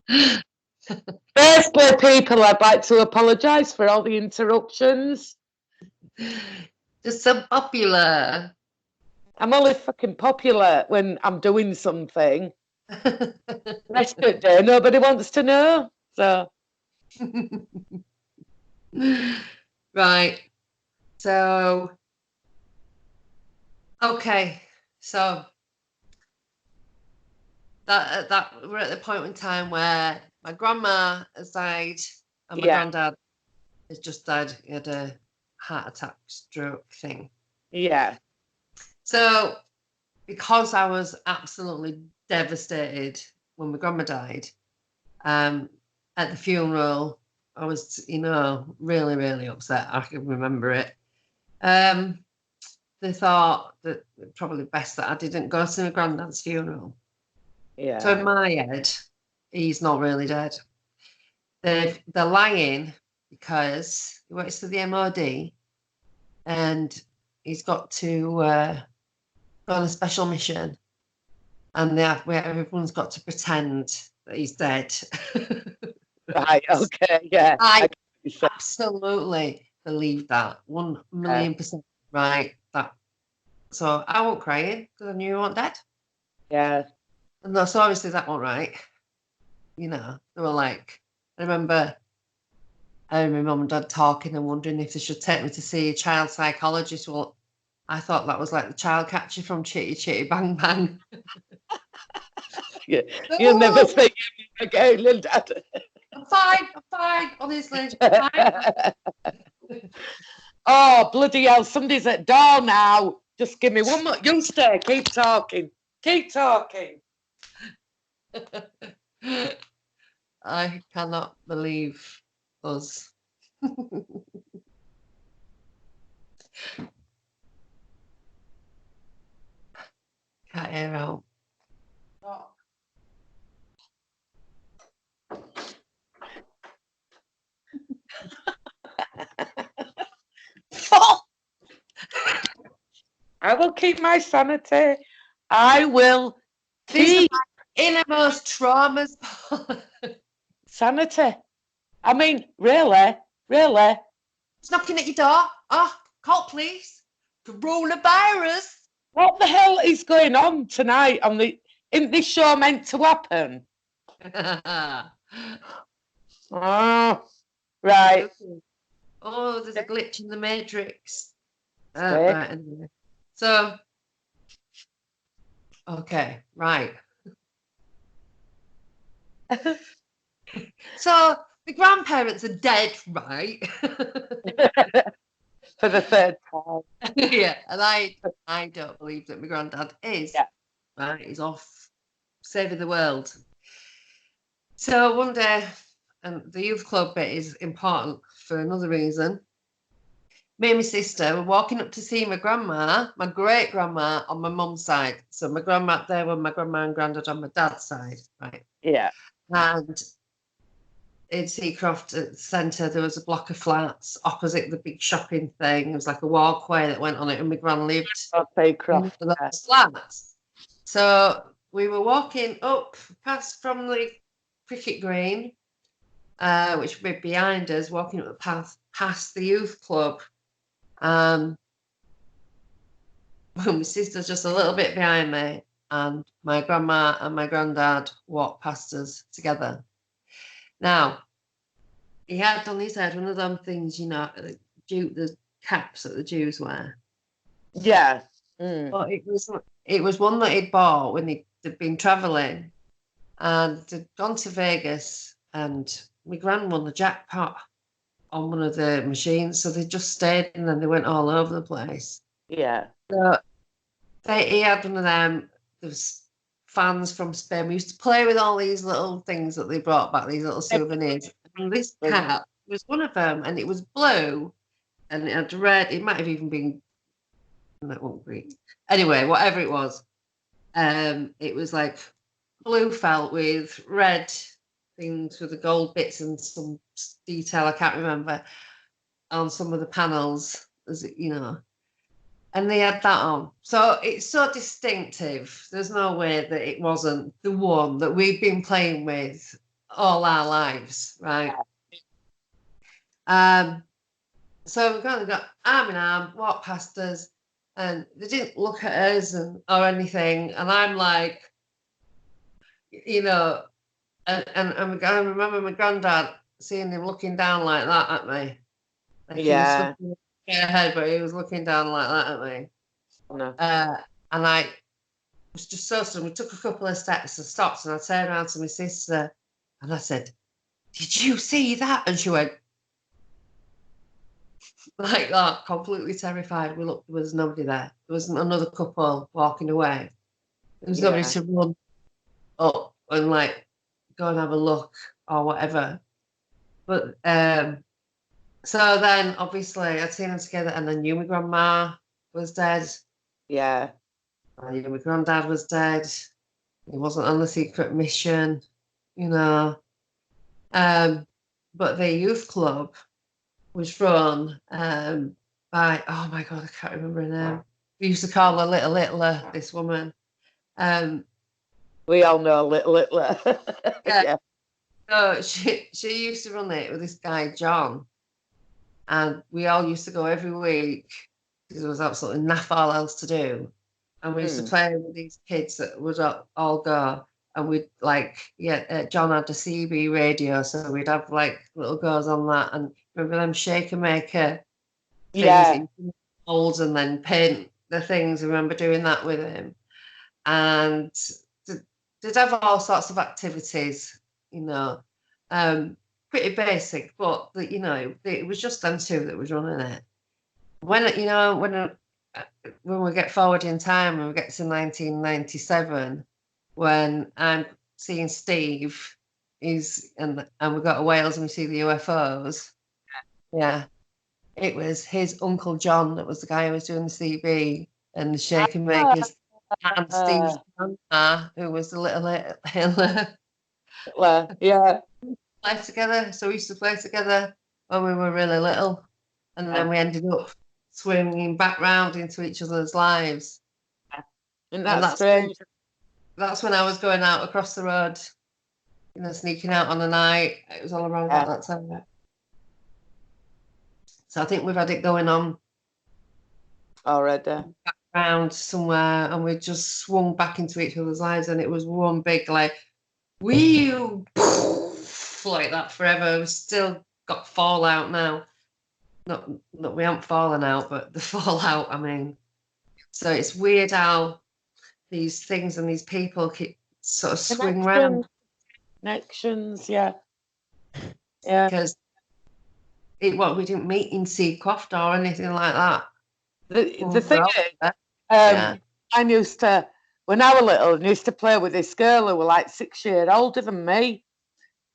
Firstly, people, I'd like to apologise for all the interruptions. Just so popular. I'm only fucking popular when I'm doing something. Rest of the day, nobody wants to know. So, right. So, okay. So that we're at the point in time where my grandma has died and my granddad has just died. He had a heart attack, stroke thing. Yeah. So, because I was absolutely devastated when my grandma died, at the funeral, I was, really, really upset. I can remember it. They thought that probably best that I didn't go to my granddad's funeral. Yeah. So in my head, he's not really dead. They're lying because he works for the MOD and he's got to go on a special mission, and everyone's got to pretend that he's dead. Right, okay, yeah. I absolutely believe that 1,000,000%. Right, so I wasn't crying because I knew he wasn't dead. Yeah. And so obviously that wasn't right. They were like, I remember my mum and dad talking and wondering if they should take me to see a child psychologist. Well, I thought that was like the child catcher from Chitty Chitty Bang Bang. Yeah. You'll never see him again, Dad. I'm fine, honestly. I'm fine. Oh, bloody hell, somebody's at door now. Just give me one more. You stay, keep talking. Keep talking. I cannot believe us. Can't hear out. I will keep my sanity. I will keep innermost traumas. Sanity. I mean, really? It's knocking at your door. Oh, call please. Coronavirus. What the hell is going on tonight isn't this show meant to happen? Oh, right. Oh, there's a glitch in the matrix. Right, anyway. So, okay, right. So the grandparents are dead, right? For the third time. Yeah, and I don't believe that my granddad is. Yeah. Right, he's off saving the world. So one day, and the youth club bit is important for another reason. Me and my sister were walking up to see my grandma, my great grandma on my mum's side. So my grandma there were my grandma and granddad on my dad's side, right? Yeah. And in Seacroft at the centre, there was a block of flats opposite the big shopping thing. It was like a walkway that went on it, and my gran lived in those flats. So we were walking up past from the cricket green, which would be behind us, walking up the path past the youth club. My sister's just a little bit behind me, and my grandma and my granddad walked past us together. Now, he had on his head one of them things, the caps that the Jews wear. Yeah. But it was one that he'd bought when he'd been travelling, and they'd gone to Vegas, and my gran won the jackpot on one of the machines, so they just stayed and then they went all over the place. Yeah. So he had one of them. There was fans from Spain. We used to play with all these little things that they brought back, these little souvenirs. And this cap was one of them, and it was blue, and it had red. It might have even been that one green. Anyway, whatever it was like blue felt with red things with the gold bits and some detail I can't remember on some of the panels, and they had that on. So it's so distinctive. There's no way that it wasn't the one that we've been playing with all our lives, right? So we kind of got arm in arm, walked past us, and they didn't look at us or anything. And I'm like, you know, and I remember my granddad seeing him looking down like that at me. Like he was looking ahead, but he was looking down like that at me. No. And I was just so sudden. We took a couple of steps and stopped, and I turned around to my sister and I said, "Did you see that?" And she went like that, completely terrified. We looked, there was nobody there. There was another couple walking away. There was nobody to run up and like go and have a look or whatever. But so then obviously I'd seen them together, and I knew my grandma was dead. Yeah. I knew my granddad was dead. He wasn't on the secret mission, you know. But the youth club was run by, oh my God, I can't remember her name. We used to call her Little Littler, this woman. We all know Little Littler. Yeah. So she used to run it with this guy, John. And we all used to go every week because there was absolutely nothing else to do. And we used to play with these kids that would all go. And we'd like, John had a CB radio, so we'd have like little goes on that. And remember them shaker maker things that you can mold and then paint the things. I remember doing that with him. And they'd have all sorts of activities, you know, pretty basic, but you know, it was just them two that was running it. When we get forward in time and we get to 1997, when I'm seeing Steve, and we go to Wales and we see the UFOs. Yeah, it was his uncle John that was the guy who was doing the CB and the shaking makers, and Steve's grandma, who was the little Hitler. Yeah. Play together. So we used to play together when we were really little, and then we ended up swinging back round into each other's lives. And that's strange. That's when I was going out across the road, you know, sneaking out on the night. It was all around about that time. So I think we've had it going on already. Back round somewhere, and we just swung back into each other's lives, and it was one big like wheel like that forever. We've still got fallout now. Not we haven't fallen out, but the fallout, I mean. So it's weird how these things and these people keep sort of swing round. Connections, yeah. Because we didn't meet in Seacroft or anything like that. The thing is, I used to, when I was little, I used to play with this girl who was like 6 years older than me.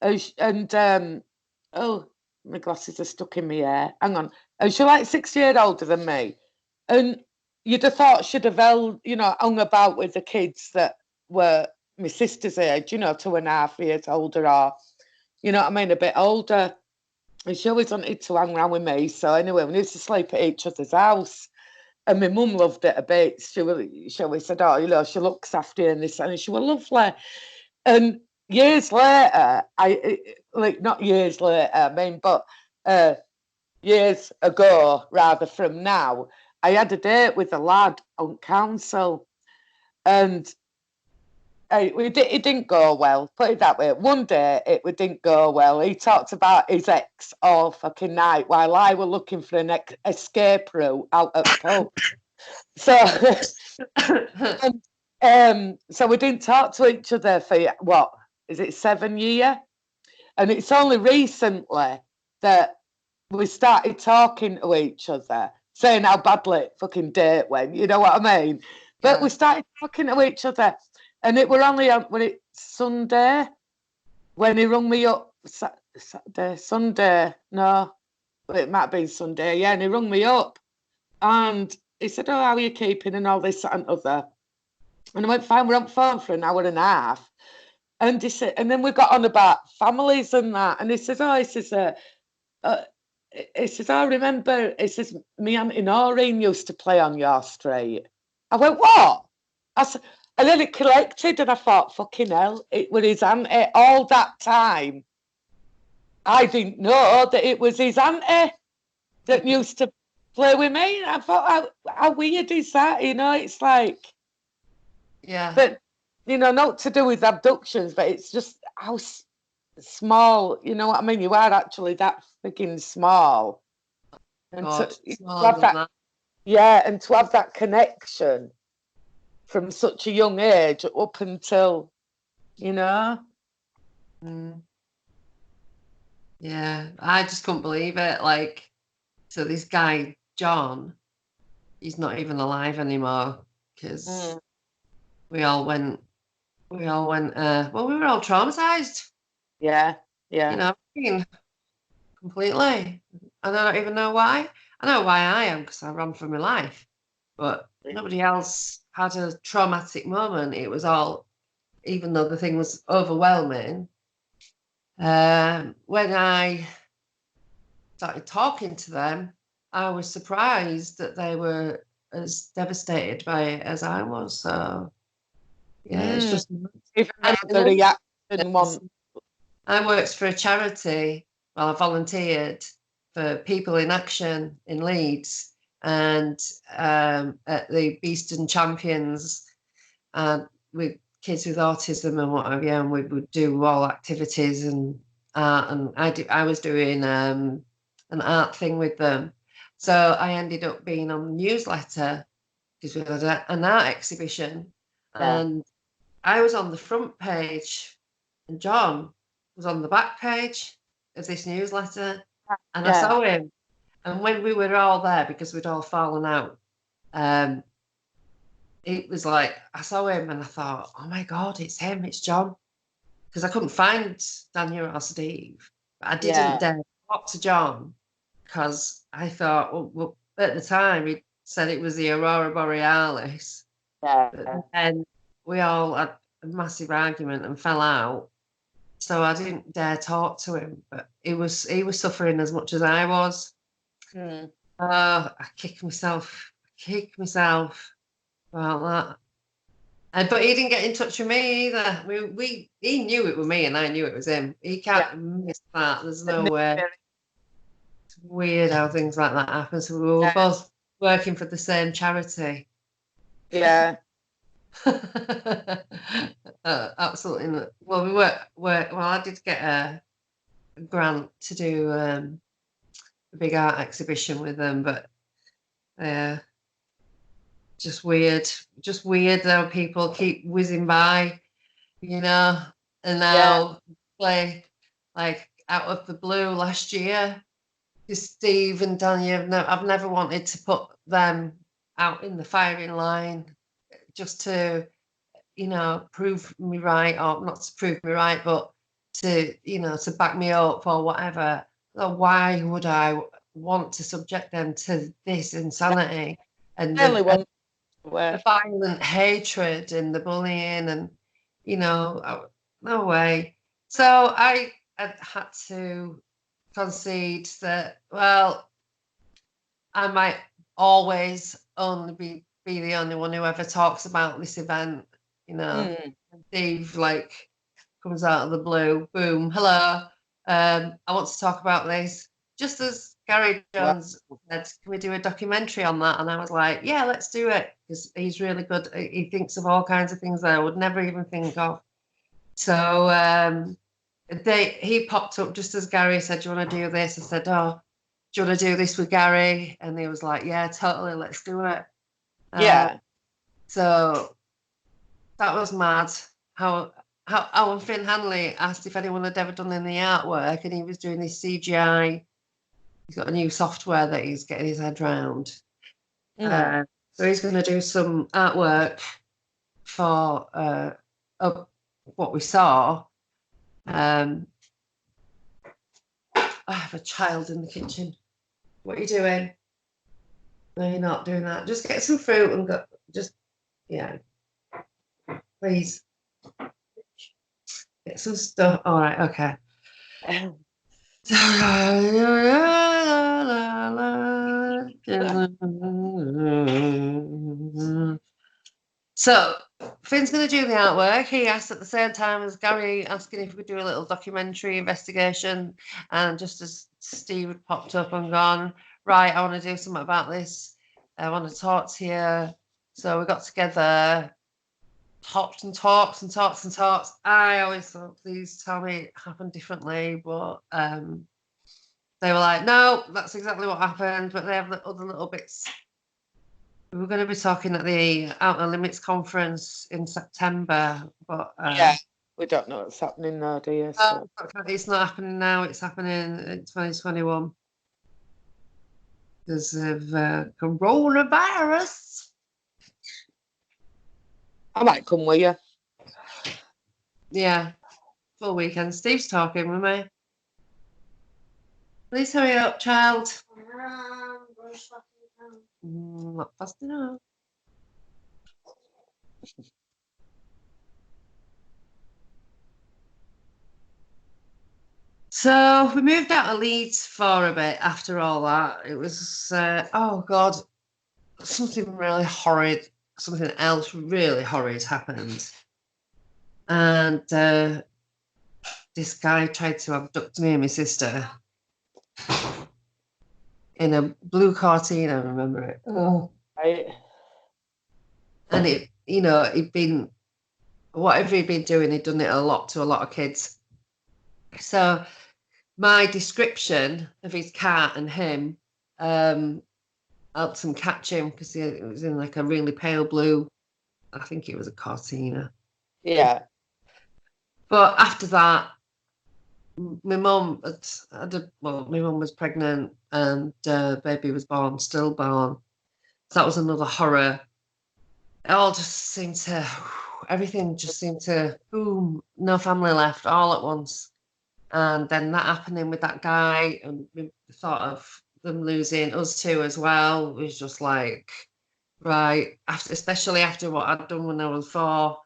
And my glasses are stuck in my hair. Hang on. And she was like 6 years older than me. And you'd have thought she'd have hung about with the kids that were my sister's age, 2.5 years older, or, you know what I mean, a bit older. And she always wanted to hang around with me. So anyway, we used to sleep at each other's house. And my mum loved it a bit. She always said, oh, she looks after you and this, and she was lovely. And years later, not years later, I mean, but years ago, rather, from now, I had a date with a lad on council, and it didn't go well, put it that way. One day, it didn't go well. He talked about his ex all fucking night while I was looking for an escape route out at the pub. So, so we didn't talk to each other for, what, is it 7 years? And it's only recently that we started talking to each other, saying how badly fucking date went, you know what I mean? But we started talking to each other, and it were only on Sunday when he rung me up. Sunday, no, it might have been Sunday, yeah, and he rung me up, and he said, oh, how are you keeping, and all this, that, and other. And I went, fine, we're on the phone for an hour and a half. And he said, and then we got on about families and that. And he says, I remember, he says, me Auntie Noreen used to play on your street. I went, what? I said, And then it collected, and I thought, fucking hell, it was his auntie. All that time, I didn't know that it was his auntie that used to play with me. I thought, how weird is that? You know, it's like, yeah. But, you know, not to do with abductions, but it's just how small, you know what I mean? You are actually that freaking small. And God, to have that, yeah, and to have that connection from such a young age up until, you know. Yeah, I just couldn't believe it. Like, so this guy John, he's not even alive anymore because we all went. Well, we were all traumatized. Yeah, yeah. You know, I mean, completely. And I don't even know why. I know why I am because I ran for my life, but nobody else had a traumatic moment. It was all, even though the thing was overwhelming. When I started talking to them, I was surprised that they were as devastated by it as I was. So, yeah, it's just. Even the reaction one. I worked for a charity. Well, I volunteered for People in Action in Leeds and at the Beeston Champions with kids with autism and what have you, and we would do all activities and art, and I was doing an art thing with them. So I ended up being on the newsletter because we had an art exhibition, and I was on the front page, and John was on the back page of this newsletter, and I saw him. And when we were all there, because we'd all fallen out, it was like I saw him and I thought, oh my God, it's him, it's John. Because I couldn't find Daniel or Steve. But I didn't dare talk to John because I thought, well, at the time, he said it was the Aurora Borealis. Yeah. But then we all had a massive argument and fell out. So I didn't dare talk to him, but he was suffering as much as I was. I kicked myself about that. But he didn't get in touch with me either. He knew it was me and I knew it was him. He can't miss that. There's no way. It's weird how things like that happen. So we were both working for the same charity. Yeah. Absolutely. Well, we work. Well, I did get a grant to do a big art exhibition with them, but just weird how people keep whizzing by, you know. And now play like out of the blue last year. Steve and Daniel, I've never wanted to put them out in the firing line just to, you know, prove me right, or not to prove me right, but to, you know, to back me up or whatever. So why would I want to subject them to this insanity and the violent hatred and the bullying and, you know, no way. So I had to concede that, well, I might always only be the only one who ever talks about this event, you know. Steve like comes out of the blue, boom, hello, I want to talk about this. Just as Gary Jones said, can we do a documentary on that? And I was like, yeah, let's do it, because he's really good. He thinks of all kinds of things that I would never even think of. So he popped up just as Gary said, do you want to do this? I said, oh, do you want to do this with Gary? And he was like, yeah, totally, let's do it. So that was mad. How Finn Hanley asked if anyone had ever done any artwork, and he was doing this CGI. He's got a new software that he's getting his head round. So he's going to do some artwork for what we saw. I have a child in the kitchen. What are you doing? No, you're not doing that. Just get some fruit and go. Just, yeah. Please. Get some stuff. All right, okay. So Finn's going to do the artwork. He asked at the same time as Gary asking if we could do a little documentary investigation. And just as Steve had popped up and gone, right, I want to do something about this. I want to talk to you. So we got together, talked and talked and talked and talked. I always thought, please tell me it happened differently. But they were like, no, that's exactly what happened. But they have the other little bits. We're going to be talking at the Outer Limits conference in September, but yeah, we don't know what's happening now, do you? So. It's not happening now. It's happening in 2021 because of coronavirus. I might come with you. Yeah, full weekend. Steve's talking with me. Please hurry up, child. Not fast enough. So we moved out of Leeds for a bit after all that. It was, oh God, something really horrid, something else really horrid happened. And this guy tried to abduct me and my sister in a blue Cortina, I remember it. Oh. Right. And whatever he'd been doing, he'd done it a lot to a lot of kids. So my description of his cat and him helped him catch him because it was in like a really pale blue. I think it was a Cortina. Yeah. But after that, my mum my mum was pregnant and baby was stillborn. So that was another horror. It all just seemed to, everything just seemed to, boom, no family left all at once. And then that happening with that guy, and the thought of them losing us too as well was just like, right, especially after what I'd done when I was 4.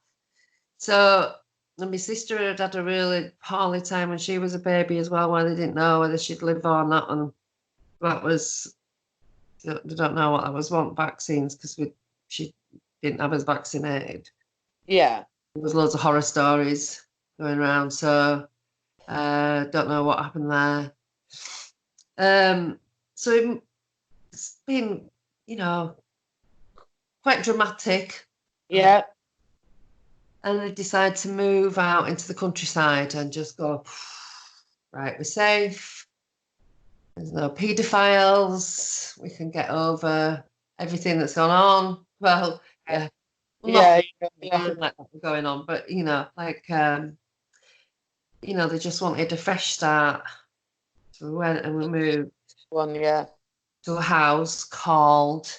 So, and my sister had a really poorly time when she was a baby as well, where they didn't know whether she'd live or not. And that was, they don't know what that was, vaccines, because she didn't have us vaccinated. Yeah. There was loads of horror stories going around. So, don't know what happened there. So it's been, quite dramatic. Yeah. And they decided to move out into the countryside and just go, right, we're safe. There's no paedophiles. We can get over everything that's gone on. Well, yeah. Yeah. Nothing like that going on, but, they just wanted a fresh start. So we went and we moved to a house called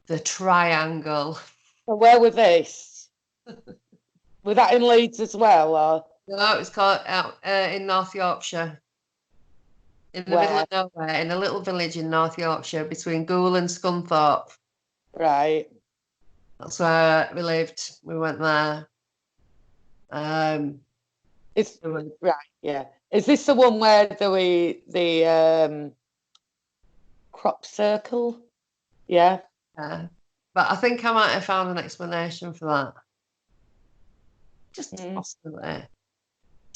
the Triangle. So where were this? Was that in Leeds as well? Or? No, it's called out in North Yorkshire. In the middle of nowhere, in a little village in North Yorkshire between Goole and Scunthorpe. Right. That's where we lived. We went there. Right, yeah. Is this the one where the crop circle? Yeah. But I think I might have found an explanation for that. Just possibly.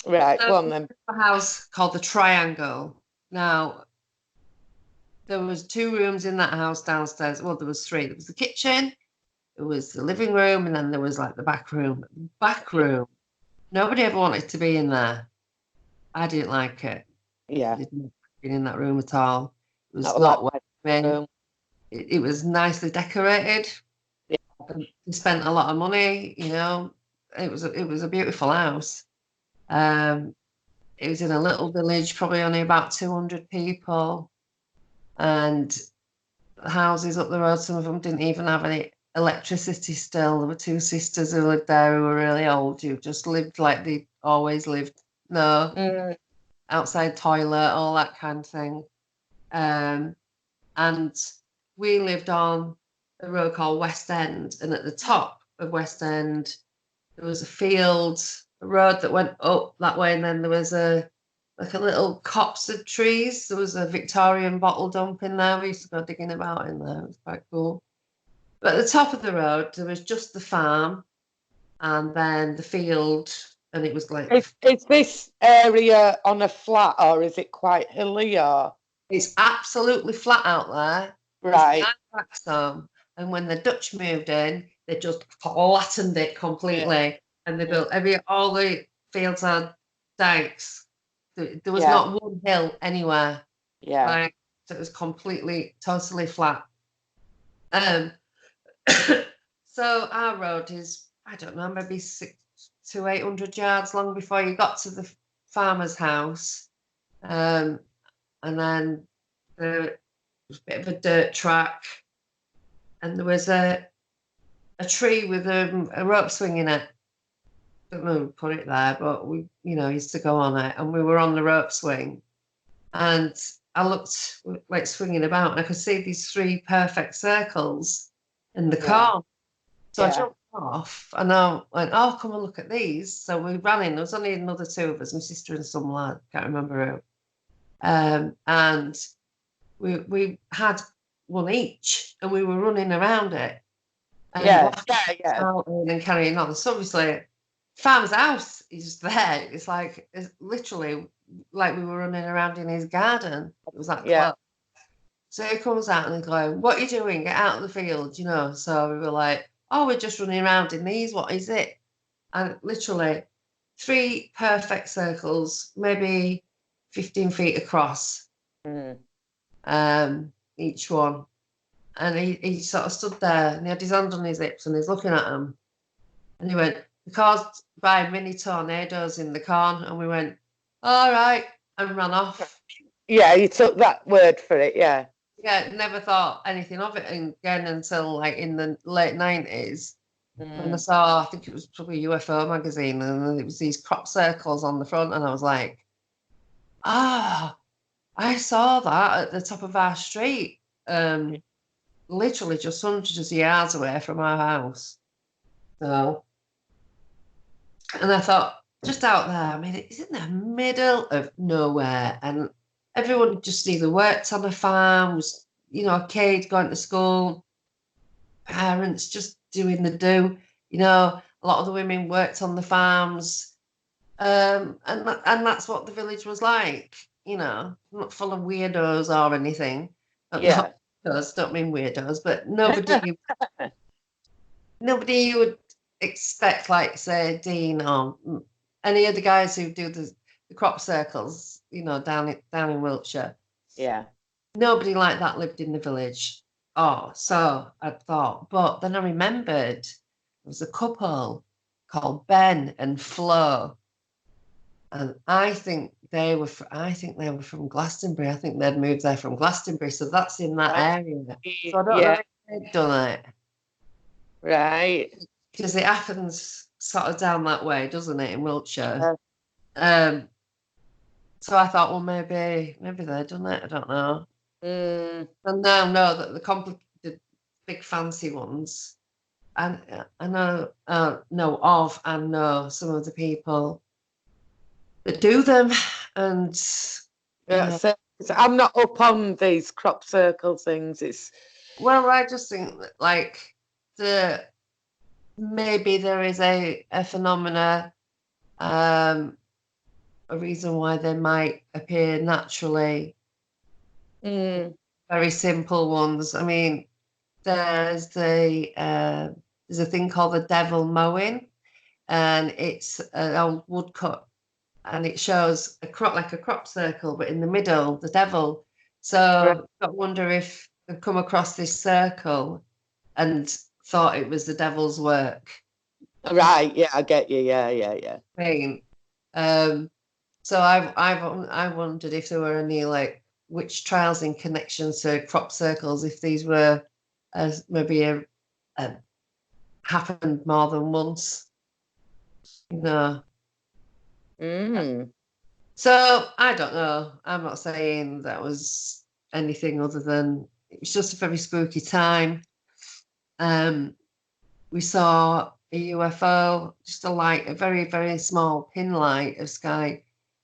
Right, go on then. A house called the Triangle. Now, there was 2 rooms in that house downstairs. Well, there was 3. There was the kitchen, there was the living room, and then there was like the back room. Back room. Nobody ever wanted to be in there. I didn't like it. Yeah. I didn't like being in that room at all. It was not welcoming. It was nicely decorated. Yeah. We spent a lot of money, It was a beautiful house. It was in a little village, probably only about 200 people. And the houses up the road, some of them didn't even have any electricity still. There were 2 sisters who lived there who were really old, who just lived like they always lived. No, outside toilet, all that kind of thing. And we lived on a road called West End, and at the top of West End, there was a field, a road that went up that way, and then there was a little copse of trees. There was a Victorian bottle dump in there. We used to go digging about in there. It was quite cool. But at the top of the road, there was just the farm, and then the field, and it was like... Is this area on a flat, or is it quite hilly, or...? It's absolutely flat out there. Right. Home. And when the Dutch moved in, they just flattened it completely, and they built all the fields had dikes. There was not one hill anywhere. Yeah. Like, so it was completely, totally flat. So our road is, I don't know, maybe 600 to 800 yards long before you got to the farmer's house. And then there was a bit of a dirt track, and there was a tree with a rope swing in it. Don't know who put it there, but we, used to go on it, and we were on the rope swing, and I looked like swinging about, and I could see these 3 perfect circles in the car. So I jumped off, and I went, "Oh, come and look at these." So we ran in. There was only another 2 of us, my sister and some lad, can't remember who. And we had one each, and we were running around it. And carrying on. So obviously, farmer's house is there. It's like, it's literally like we were running around in his garden. It was that close. So he comes out and he's going, "What are you doing? Get out of the field," So we were like, "Oh, we're just running around in these. What is it?" And literally 3 perfect circles, maybe 15 feet across, each one. And he sort of stood there, and he had his hand on his hips, and he's looking at them. And he went, "The car's by mini tornadoes in the corn." And we went, "All right," and ran off. Yeah, you took that word for it, yeah. Yeah, never thought anything of it again until like in the late 90s. When I saw, I think it was probably UFO magazine, and it was these crop circles on the front, and I was like, I saw that at the top of our street. Literally just hundreds of yards away from our house. So, and I thought, just out there, I mean, it's in the middle of nowhere, and everyone just either worked on a farm, was, a kid going to school, parents just doing the do. A lot of the women worked on the farms, and that's what the village was like. Not full of weirdos or anything. Yeah. Don't mean weirdos, but nobody you would expect, like, say, Dean or any of the guys who do the crop circles, down in Wiltshire. Yeah. Nobody like that lived in the village. Oh, so I thought, but then I remembered there was a couple called Ben and Flo, and I think they were from Glastonbury. I think they'd moved there from Glastonbury, so that's in that area. So I don't know if they'd done it. Right. Because it happens sort of down that way, doesn't it, in Wiltshire? So I thought, well, maybe they'd done it. I don't know. And now know that the big fancy ones, and I know of and know some of the people that do them, and so I'm not up on these crop circle things. I just think that, like, maybe there is a phenomena, a reason why they might appear naturally. Very simple ones. I mean, there's a thing called the devil mowing, and it's an old woodcut, and it shows a crop circle, but in the middle, the devil. So I wonder if they've come across this circle and thought it was the devil's work. Right. Yeah, I get you. Yeah. So I wondered if there were any, like, witch trials in connection to crop circles, if these were maybe happened more than once. So I don't know. I'm not saying that was anything other than it was just a very spooky time. We saw a UFO, just a very, very small pin light of sky,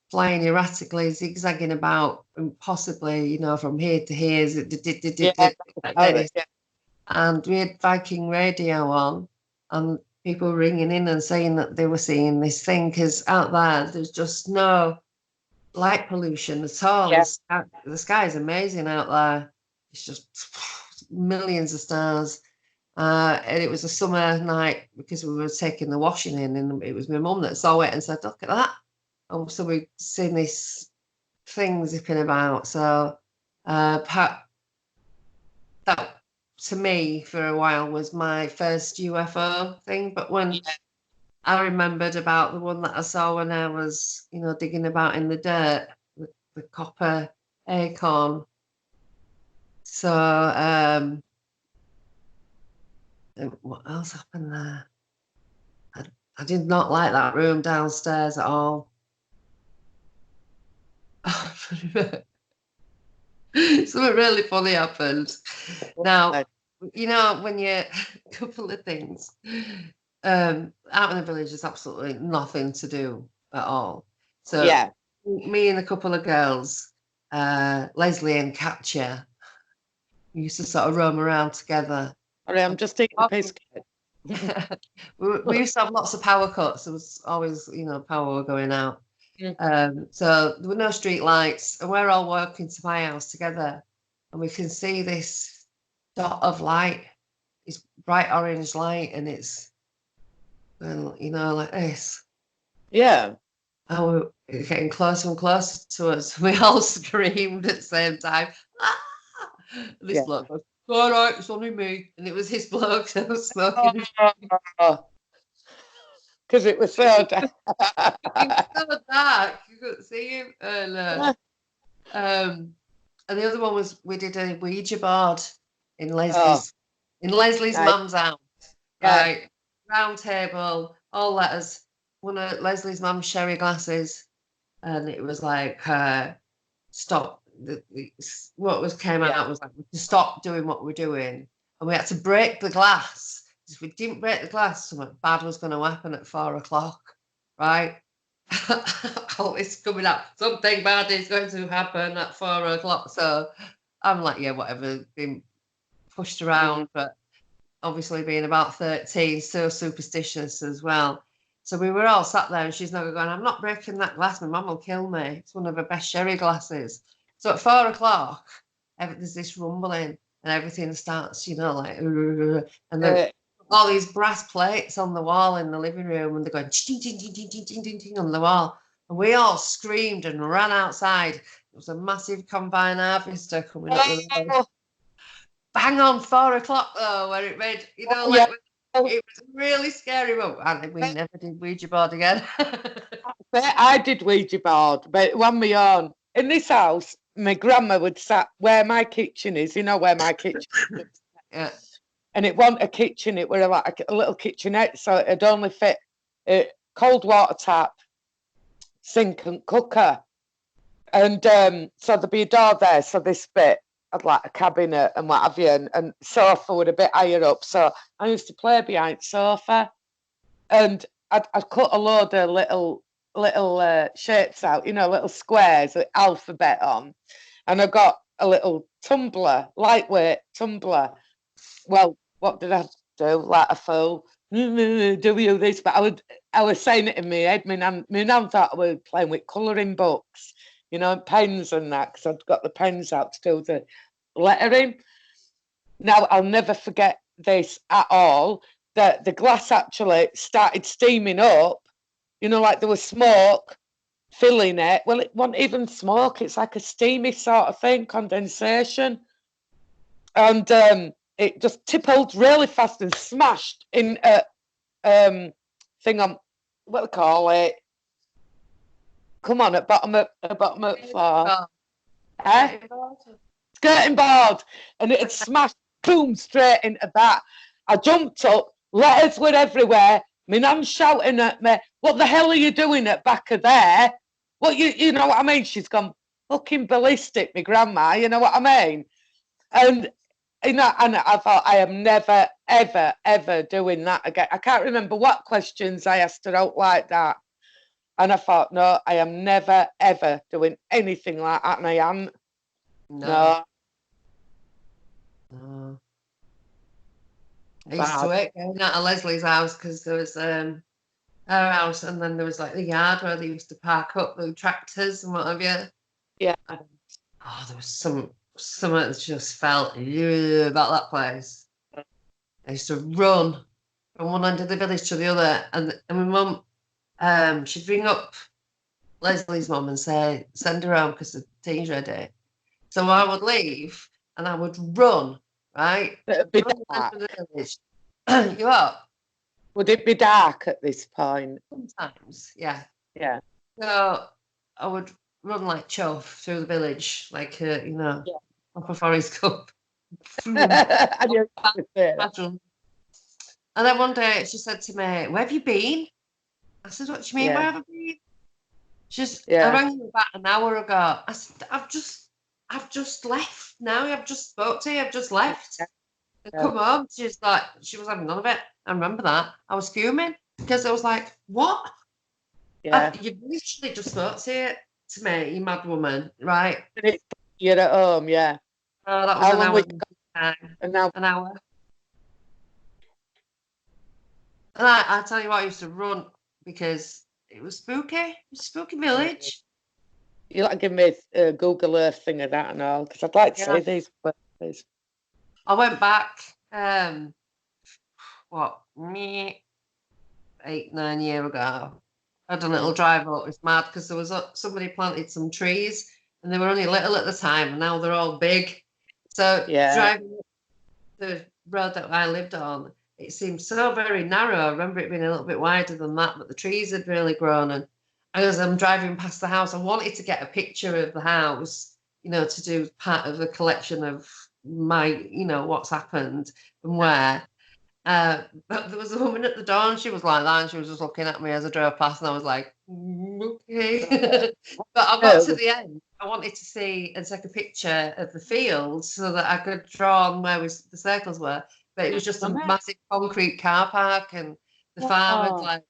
flying erratically, zigzagging about, and possibly, from here to here. And we had Viking radio on, and people ringing in and saying that they were seeing this thing, because out there's just no light pollution at all. Yeah. The sky is amazing out there. It's just millions of stars. And it was a summer night because we were taking the washing in, and it was my mum that saw it and said, "Look at that!" And so we've seen this thing zipping about. So that to me for a while was my first UFO thing. But when I remembered about the one that I saw when I was, digging about in the dirt, the copper acorn. So what else happened there? I did not like that room downstairs at all. Something really funny happened. Now, when you a couple of things, out in the village there's absolutely nothing to do at all. So me and a couple of girls, Leslie and Katja, we used to sort of roam around together. I'm just taking a piss. We used to have lots of power cuts. There was always, power going out. So there were no street lights, and we're all walking to my house together, and we can see this dot of light. It's bright orange light, and it's, like this. Yeah. And we're getting closer and closer to us. We all screamed at the same time. Ah! This bloke goes, "All right, it's only me," and it was his bloke that was smoking. Because it was so dark. It was so dark, you couldn't see him. And the other one was, we did a Ouija board in Leslie's mum's house. Right, round table, all letters. One of Leslie's mum's sherry glasses, and it was like, stop. What came out was like, to stop doing what we're doing, and we had to break the glass. If we didn't break the glass, something bad was going to happen at 4 o'clock, right? Oh, it's coming up. Something bad is going to happen at 4 o'clock. So I'm like, yeah, whatever, being pushed around, but obviously being about 13, so superstitious as well. So we were all sat there, and she's never going, "I'm not breaking that glass. My mum will kill me. It's one of her best sherry glasses." So at 4 o'clock, there's this rumbling, and everything starts, like, and then all these brass plates on the wall in the living room, and they're going ding, ding, ding, ding, ding, ding, ding, ding on the wall. And we all screamed and ran outside. It was a massive combine harvester coming up the road. Bang on 4 o'clock though, where it made, it was really scary. And we never did Ouija board again. I did Ouija board, but on my own. In this house, my grandma would sat where my kitchen is, where my kitchen is. Yeah. And it wasn't a kitchen, it was like a little kitchenette, so it'd only fit a cold water tap, sink and cooker. And so there'd be a door there, so this bit had like a cabinet and what have you, and sofa would a bit higher up. So I used to play behind sofa, and I'd cut a load of little shapes out, little squares with alphabet on. And I got a little tumbler, lightweight tumbler. Well, what did I do? Like a fool. Do you this? But I was saying it in my head. My nan thought I was playing with colouring books, pens and that, because I'd got the pens out to do the lettering. Now, I'll never forget this at all, that the glass actually started steaming up, like there was smoke filling it. Well, it wasn't even smoke. It's like a steamy sort of thing, condensation. And it just tippled really fast and smashed in a thing on, what do they call it? Come on, at bottom of floor. Skirting board. And it had smashed, boom, straight into that. I jumped up, letters were everywhere. My nan's shouting at me, "What the hell are you doing at back of there?" What you know what I mean? She's gone fucking ballistic, my grandma, you know what I mean? And and I thought, I am never, ever, ever doing that again. I can't remember what questions I asked her out like that. And I thought, no, I am never, ever doing anything like that. And I am. No. I used to work going out of Leslie's house because there was her house, and then there was like the yard where they used to park up the tractors and what have you. Yeah. Oh, there was something that just felt about that place. I used to run from one end of the village to the other, and my mum, she'd ring up Leslie's mum and say, send her home because the tea's ready. So I would leave and I would run, right? It'd be Run dark. to the village. You what? Would it be dark at this point? Sometimes, yeah. Yeah. So I would run like chuff through the village, like, up a forest cup. And then one day she said to me, where have you been? I said, what do you mean, where have I been? I rang you about an hour ago. I said, I've just left now. I've just spoke to you. I've just left. Come home. She was having none of it. I remember that. I was fuming because I was like, what? Yeah. You literally just spoke to me, you mad woman, right? You're at home, yeah. Oh, that was an hour. An hour. And I tell you what, I used to run because it was spooky. It was a spooky village. You like give me a Google Earth thing of that and all, because I'd like to see these places. I went back, 8-9 years ago. I had a little drive up. It's mad because there was somebody planted some trees and they were only little at the time, and now they're all big. So driving up the road that I lived on, it seemed so very narrow. I remember it being a little bit wider than that, but the trees had really grown. And as I'm driving past the house, I wanted to get a picture of the house, to do part of the collection of my, what's happened and where. But there was a woman at the door and she was like that, and she was just looking at me as I drove past, and I was like, okay. But I got to the end. I wanted to see and take a picture of the field so that I could draw on where the circles were. But it was just a massive concrete car park, and the farm had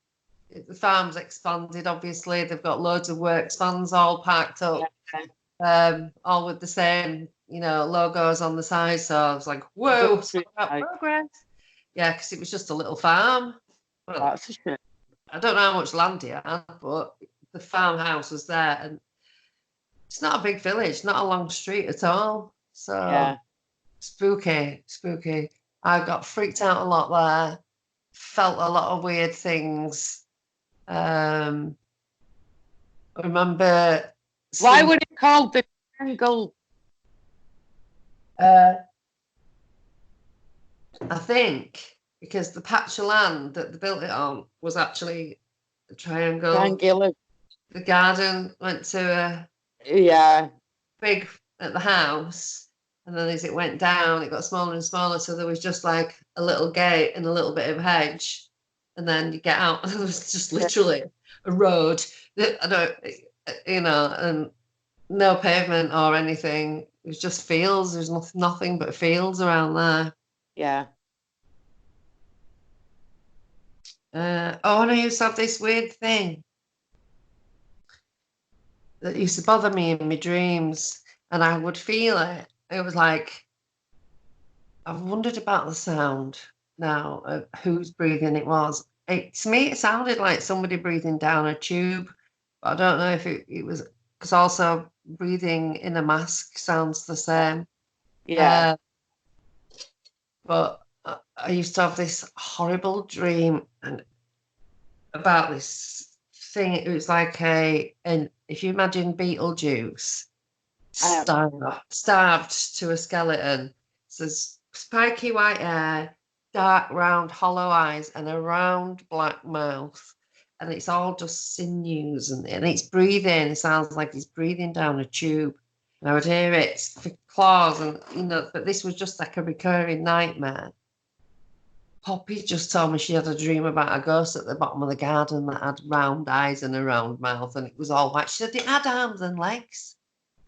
the farm's expanded. Obviously, they've got loads of works vans all parked up, all with the same, logos on the side. So I was like, whoa, progress. Yeah, because it was just a little farm. Well, that's a shame. I don't know how much land he had, but the farmhouse was there, and it's not a big village, not a long street at all. So spooky. I got freaked out a lot there. Felt a lot of weird things. I remember. Why would it called the triangle? I think because the patch of land that they built it on was actually a triangle. Triangular. The garden went to big at the house, and then as it went down, it got smaller and smaller. So there was just like a little gate and a little bit of hedge, and then you get out, and there was just literally a road that and no pavement or anything. It was just fields. There's nothing but fields around there. Yeah. And I used to have this weird thing that used to bother me in my dreams, and I would feel it. It was like, I've wondered about the sound now of whose breathing it was. To me, it sounded like somebody breathing down a tube, but I don't know if it was, because also breathing in a mask sounds the same. Yeah. But I used to have this horrible dream about this thing. It was like if you imagine Beetlejuice starved to a skeleton. So there's spiky white hair, dark round hollow eyes, and a round black mouth. And it's all just sinews, and it's breathing. It sounds like it's breathing down a tube. And I would hear it for claws, and but this was just like a recurring nightmare. Poppy just told me she had a dream about a ghost at the bottom of the garden that had round eyes and a round mouth, and it was all white. She said it had arms and legs,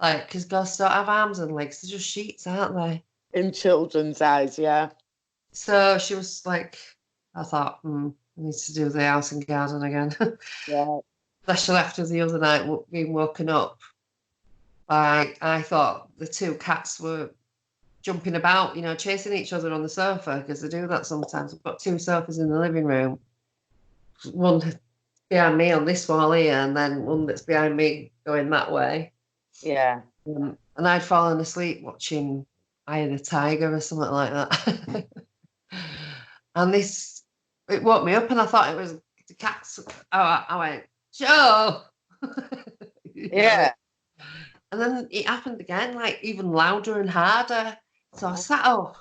like, because ghosts don't have arms and legs; they're just sheets, aren't they? In children's eyes, yeah. So she was like, I thought, I need to do the house and garden again. Yeah. Especially after the other night being woken up by, I thought the two cats were jumping about, chasing each other on the sofa, because they do that sometimes. We've got 2 sofas in the living room. One behind me on this wall here, and then one that's behind me going that way. Yeah. And I'd fallen asleep watching Eye of the Tiger or something like that. And it woke me up, and I thought it was the cats. I went, Joe! Yeah. And then it happened again, like even louder and harder. So I sat up.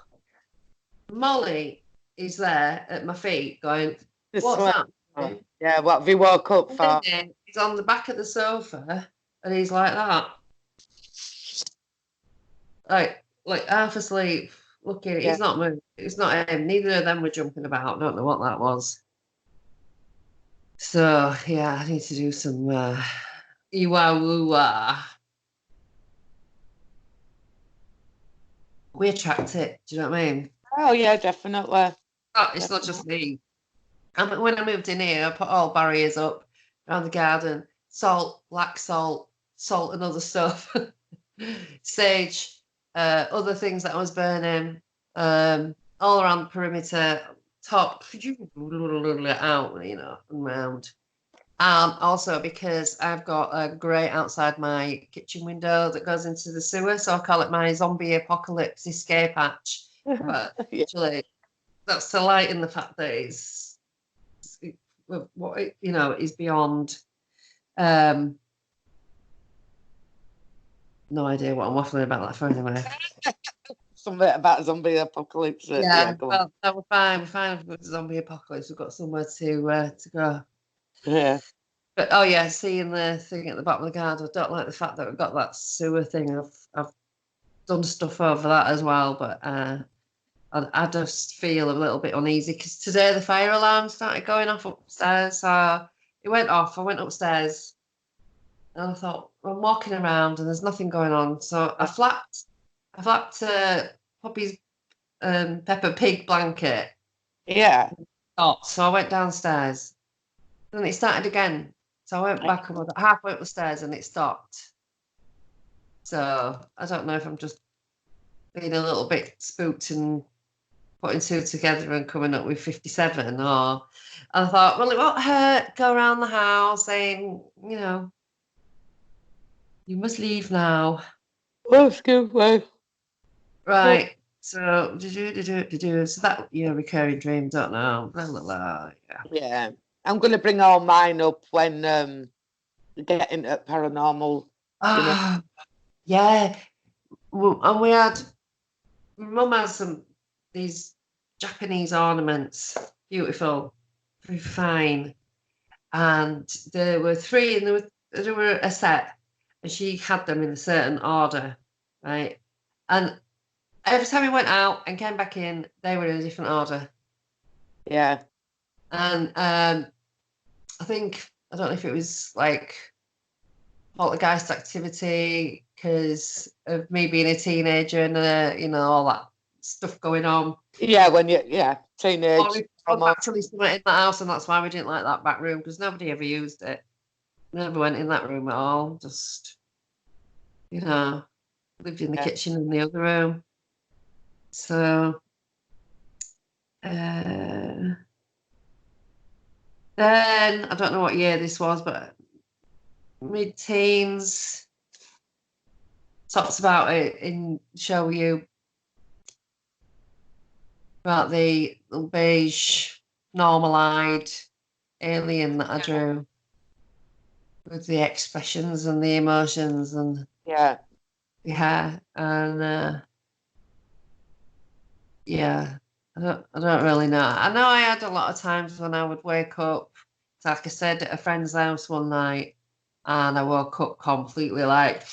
Molly is there at my feet going, what's that? Yeah, what have you woke up for? He's on the back of the sofa and he's like that. Like half asleep, looking. He's not moving. It's not him. Neither of them were jumping about. Don't know what that was. So yeah, I need to do some iwa-woo-wah. We attract it. Do you know what I mean? Oh yeah, definitely. It's not just me. When I moved in here, I put all barriers up around the garden. Salt, black salt, and other stuff. Sage, other things that I was burning, all around the perimeter, top, out, and round. And also because I've got a grate outside my kitchen window that goes into the sewer, so I call it my zombie apocalypse escape hatch. But actually, that's to lighten the fact that it's what is beyond. No idea what I'm waffling about that for anyway. Something about zombie apocalypse. Yeah, well, no, we're fine. We're fine with the zombie apocalypse. We've got somewhere to go. Yeah. But seeing the thing at the bottom of the garden, I don't like the fact that we've got that sewer thing. I've done stuff over that as well, but I just feel a little bit uneasy because today the fire alarm started going off upstairs. So it went off. I went upstairs and I thought, I'm walking around and there's nothing going on. So I flapped Poppy's Peppa Pig blanket. Yeah. So I went downstairs. Then it started again. So I went back about halfway up the stairs and it stopped. So I don't know if I'm just being a little bit spooked and putting 2 together and coming up with 57, or I thought, well, it won't hurt. Go around the house saying, you must leave now. Let's go. Right. So so that recurring dream, don't know. Blah, blah, blah. Yeah. I'm gonna bring all mine up when we get into paranormal. Yeah. And Mum has these Japanese ornaments, beautiful, very fine, and there were 3, and there were a set, and she had them in a certain order, right? And every time we went out and came back in, they were in a different order. Yeah. And I don't know if it was like poltergeist activity because of me being a teenager and all that stuff going on. Yeah, teenage. Or actually somewhere in that house, and that's why we didn't like that back room, because nobody ever used it. Never went in that room at all. Just lived in the kitchen in the other room. So then I don't know what year this was, but mid-teens. Talks about it in Show You about the beige, normal-eyed alien that I drew with the expressions and the emotions and the hair, and I don't really know. I know I had a lot of times when I would wake up, like I said, at a friend's house one night, and I woke up completely like,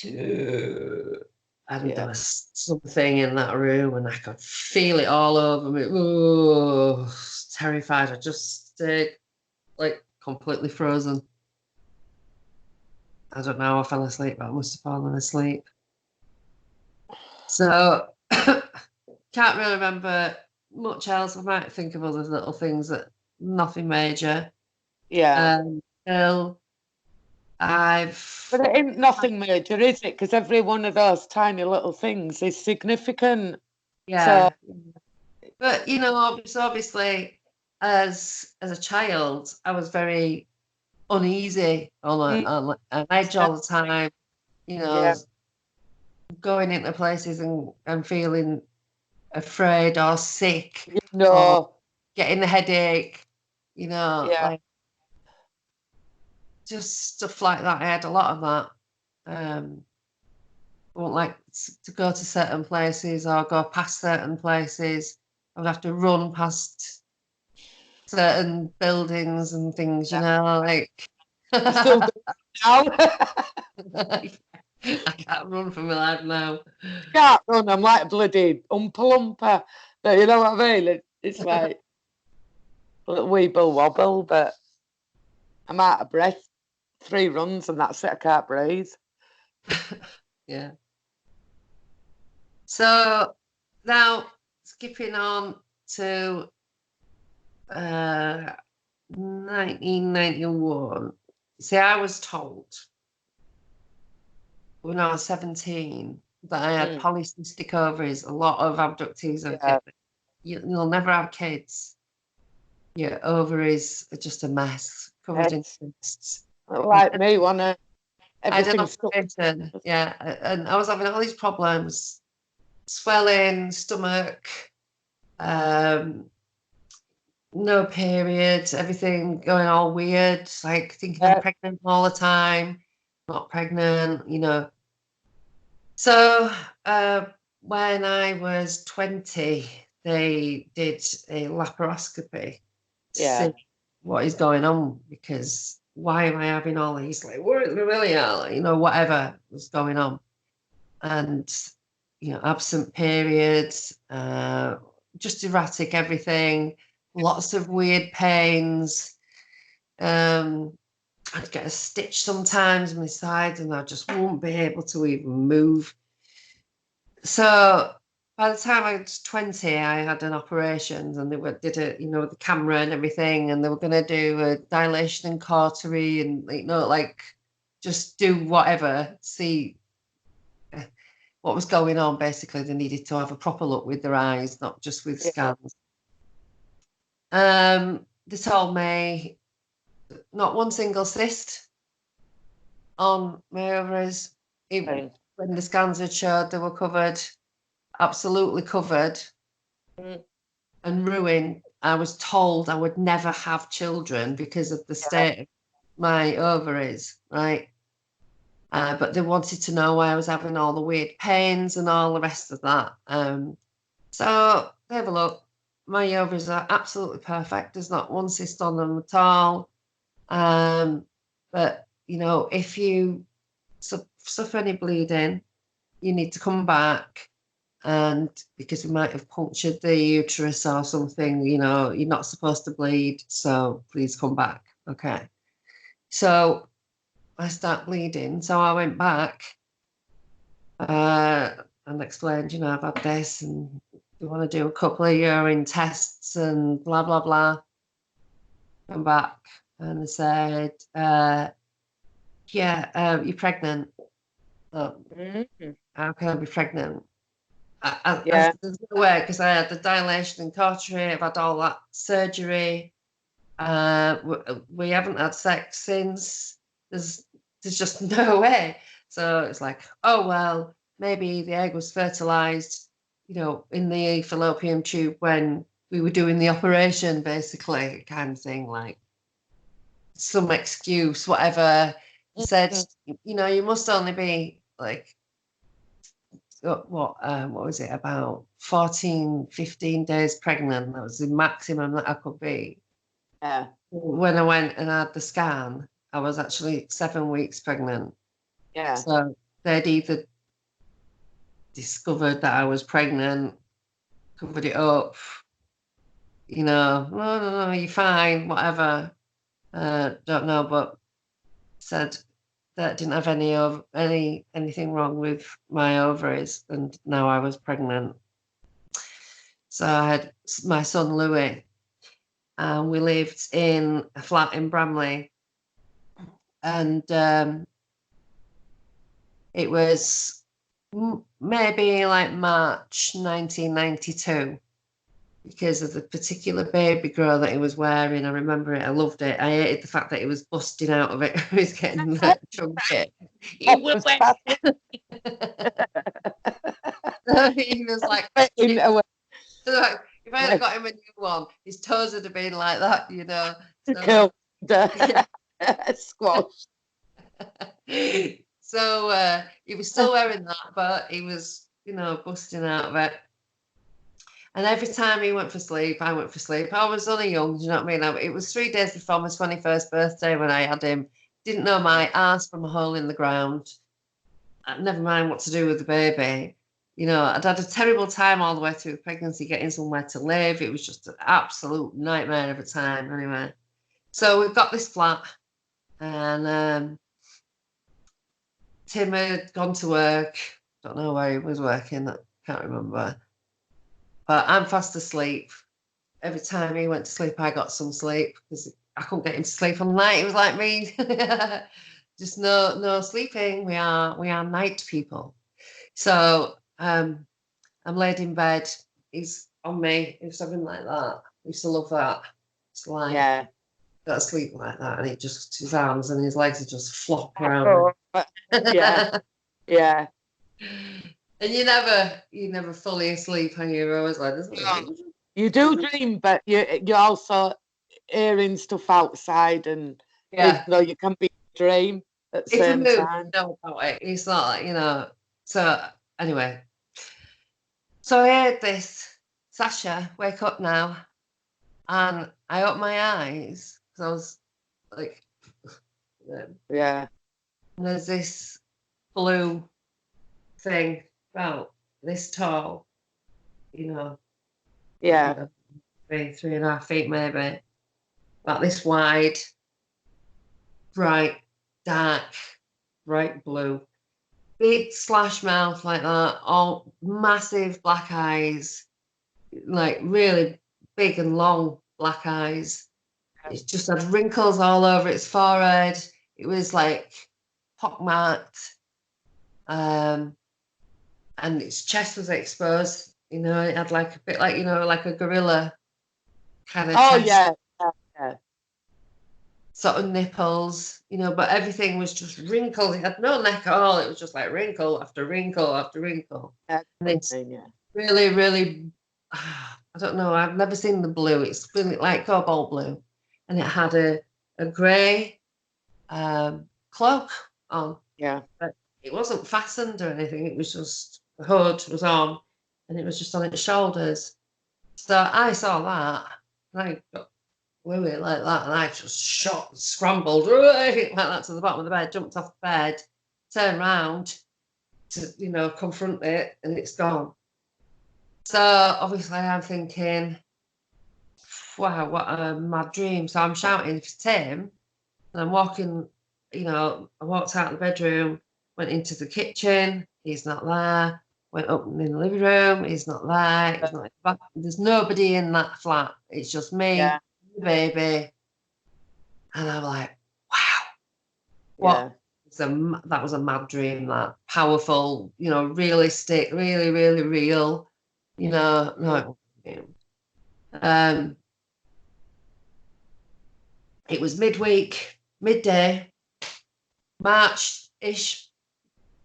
and there was something in that room, and I could feel it all over me. Oh, terrified. I just stayed like completely frozen. I don't know how I fell asleep, but I must have fallen asleep. So can't really remember much else. I might think of other little things, that nothing major. Yeah. Until But it ain't nothing major, is it? Because every one of those tiny little things is significant. Yeah. So, but you know, obviously, as a child, I was very uneasy on an edge all the time. You know, going into places and feeling afraid or sick, or getting a headache. You know, like just stuff like that. I had a lot of that. I won't like to go to certain places or go past certain places. I would have to run past certain buildings and things, you know, like. Still now. I can't run for my life now. Can't run. I'm like a bloody Oompa Loompa. You know what I mean? It's like a little weeble wobble, but I'm out of breath. 3 runs and that's it. I can't breathe. Yeah. So now skipping on to 1991. See, I was told when I was 17 that I had polycystic ovaries. A lot of abductees have you'll never have kids. Your ovaries are just a mess, covered in cysts. Like me, wanna everything stuck. Yeah, and I was having all these problems, swelling, stomach, no periods, everything going all weird, like thinking I'm pregnant all the time, not pregnant, you know. So when I was 20, they did a laparoscopy to see what is going on, because why am I having all these, like, really, you know, whatever was going on. And, you know, absent periods, just erratic everything, lots of weird pains. I'd get a stitch sometimes on my side and I just wouldn't be able to even move. So by the time I was 20, I had an operation and they did it, you know, the camera and everything, and they were going to do a dilation and cautery and, you know, like just do whatever, see what was going on. Basically, they needed to have a proper look with their eyes, not just with scans. They told me not one single cyst on my ovaries. When the scans had showed, they were covered, absolutely covered and ruined. I was told I would never have children because of the state of my ovaries, right? But they wanted to know why I was having all the weird pains and all the rest of that. So they have a look. My ovaries are absolutely perfect. There's not one cyst on them at all. But, you know, if you suffer any bleeding, you need to come back, and because we might have punctured the uterus or something, you know, you're not supposed to bleed, so please come back. Okay. So I start bleeding. So I went back and explained, you know, I've had this and we want to do a couple of urine tests and blah, blah, blah. Come back and they said, you're pregnant. Oh, how can I be pregnant? There's no way, because I had the dilation and cautery, I've had all that surgery. We haven't had sex since. There's just no way. So it's like, oh well, maybe the egg was fertilized, you know, in the fallopian tube when we were doing the operation, basically, kind of thing, like some excuse, whatever. Said, you know, you must only be like, what was it, about 14, 15 days pregnant. That was the maximum that I could be. Yeah. When I went and had the scan, I was actually 7 weeks pregnant. Yeah. So they'd either discovered that I was pregnant, covered it up, you know, no, you're fine, whatever. Don't know, but said that didn't have anything wrong with my ovaries, and now I was pregnant. So I had my son Louis, and we lived in a flat in Bramley. and it was maybe like March 1992, because of the particular baby girl that he was wearing. I remember it. I loved it. I hated the fact that he was busting out of it. He was getting that chunky. He was he was like, if I had got him a new one, his toes would have been like that, you know. So, squash. So he was still wearing that, but he was, you know, busting out of it. And every time he went for sleep, I went for sleep. I was only young, do you know what I mean? It was 3 days before my 21st birthday when I had him. Didn't know my arse from a hole in the ground. Never mind what to do with the baby. You know, I'd had a terrible time all the way through the pregnancy, getting somewhere to live. It was just an absolute nightmare of a time, anyway. So we've got this flat, and Tim had gone to work. Don't know where he was working. I can't remember. But I'm fast asleep. Every time he went to sleep, I got some sleep because I couldn't get him to sleep on the night. It was like me. Just no sleeping. We are night people. So I'm laid in bed. He's on me. He was something like that. I used to love that. It's like go to sleep like that, and it just, his arms and his legs would just flop around. Yeah. And you never fully asleep, and you're always like this. You do dream, but you also hearing stuff outside, and even though you can be a dream at the same time. Know about it. It's not like, you know. So anyway, so I heard this, Sacha, wake up now, and I opened my eyes because I was like, yeah. And there's this blue thing about this tall, you know. Yeah. 3.5 feet maybe. About this wide, bright, dark, bright blue. Big slash mouth like that, all massive black eyes, like really big and long black eyes. It just had wrinkles all over its forehead. It was like pockmarked. And its chest was exposed. You know, it had like a bit like, you know, like a gorilla kind of chest. Yeah. Sort of nipples, you know, but everything was just wrinkled. It had no neck at all. It was just like wrinkle after wrinkle after wrinkle. And it's really, really, I don't know. I've never seen the blue. It's really like cobalt blue. And it had a grey cloak on. Yeah. But it wasn't fastened or anything. It was just, the hood was on, and it was just on its shoulders. So I saw that, and I got it like that, and I just scrambled like that to the bottom of the bed, jumped off the bed, turned around to, you know, confront it, and it's gone. So obviously I'm thinking, wow, what a mad dream. So I'm shouting for Tim, and I'm walking, you know, I walked out of the bedroom, went into the kitchen, he's not there, went up in the living room, he's not there, he's not back. There's nobody in that flat. It's just me, the baby. And I'm like, wow. That was a mad dream, that powerful, you know, realistic, really, really real, you know. No, it was midday, March-ish,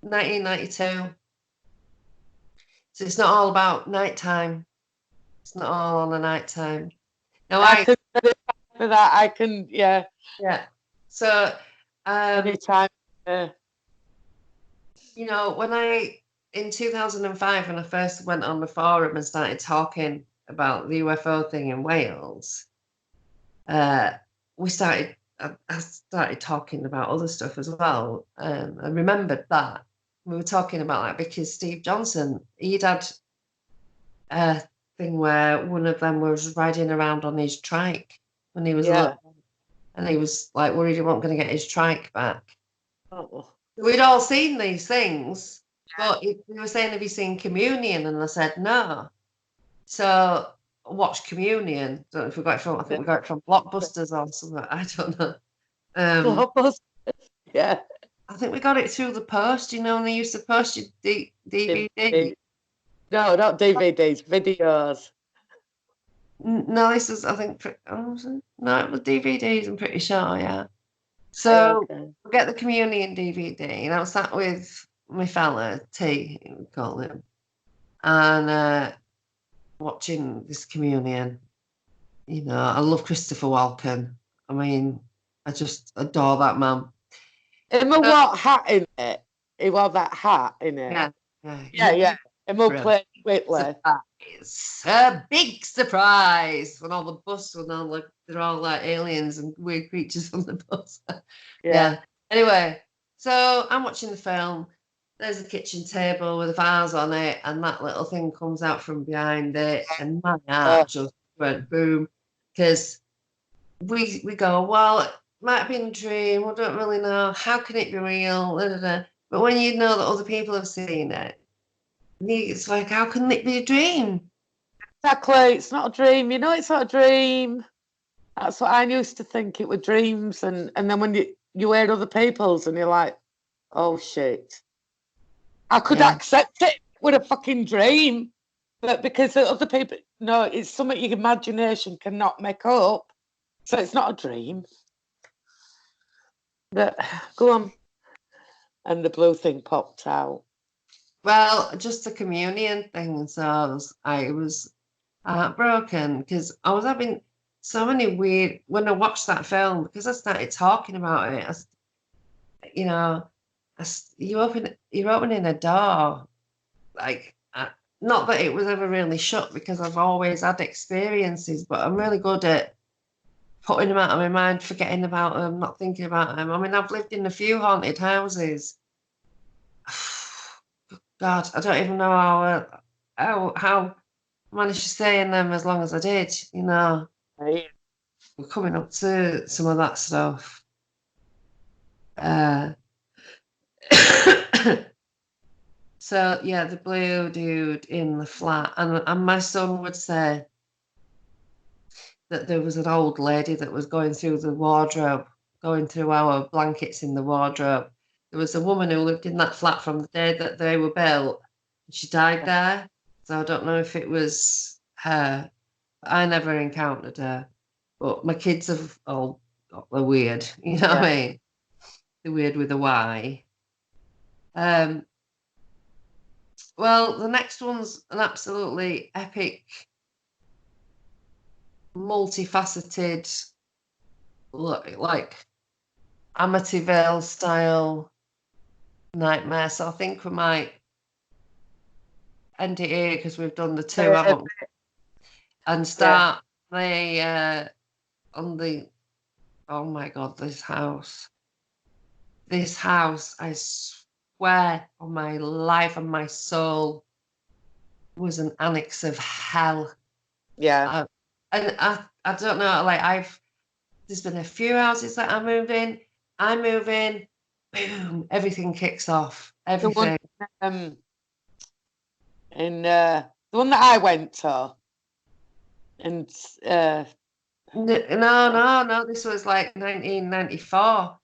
1992. So it's not all about nighttime. It's not all on the nighttime. Now for that I can, yeah. So anytime. You know, in 2005, when I first went on the forum and started talking about the UFO thing in Wales, I started talking about other stuff as well. I remembered that we were talking about that because Steve Johnson, he'd had a thing where one of them was riding around on his trike when he was little, and he was like worried he wasn't going to get his trike back. We'd all seen these things, but we were saying, have you seen Communion? And I said no. So watch Communion. Don't know if we got it from, I think we got it from Blockbusters or something. I don't know. Yeah. I think we got it through the post, you know, and they used to post your DVD. No, not DVDs, videos. No, this is, I think, no, it was DVDs, I'm pretty sure, yeah. So we get the communion DVD, and I was sat with my fella, T, we call him, and watching this communion. You know, I love Christopher Walken. I mean, I just adore that man. Emma what hat in it? He wore that hat in it. Yeah. Emma played Whitley. A big surprise when all the bus when all they're all like aliens and weird creatures on the bus. Yeah. Anyway, so I'm watching the film. There's a kitchen table with a vase on it, and that little thing comes out from behind it, and my heart just went boom. Because we go, well, it might have been a dream, we don't really know. How can it be real? But when you know that other people have seen it, it's like, how can it be a dream? Exactly, it's not a dream. You know, it's not a dream. That's what I used to think. It were dreams, and then when you hear other people's, and you're like, oh shit, I could accept it with a fucking dream, but because the other people, no, it's something your imagination cannot make up, so it's not a dream. But go on, and the blue thing popped out. Well, just the communion thing. So I was heartbroken because I was having so many weird when I watched that film, because I started talking about it. You're opening a door, like not that it was ever really shut, because I've always had experiences, but I'm really good at putting them out of my mind, forgetting about them, not thinking about them. I mean, I've lived in a few haunted houses. God, I don't even know how I managed to stay in them as long as I did. You know, Right. we're coming up to some of that stuff. So yeah, the blue dude in the flat, and my son would say that there was an old lady that was going through the wardrobe, going through our blankets in the wardrobe. There was a woman who lived in that flat from the day that they were built. She died there, so I don't know if it was her. I never encountered her, but my kids have all they're weird. You know what I mean? They're weird with a Y. Well, the next one's an absolutely epic, multifaceted, like Amityville style nightmare. So I think we might end it here because we've done the two, haven't we? And start the on the. Oh my God, this house! This house, I swear on my life and my soul, was an annex of hell. Yeah. And I don't know, like there's been a few houses that I move in, boom, everything kicks off. Everything. The one that I went to, and no, this was like 1994.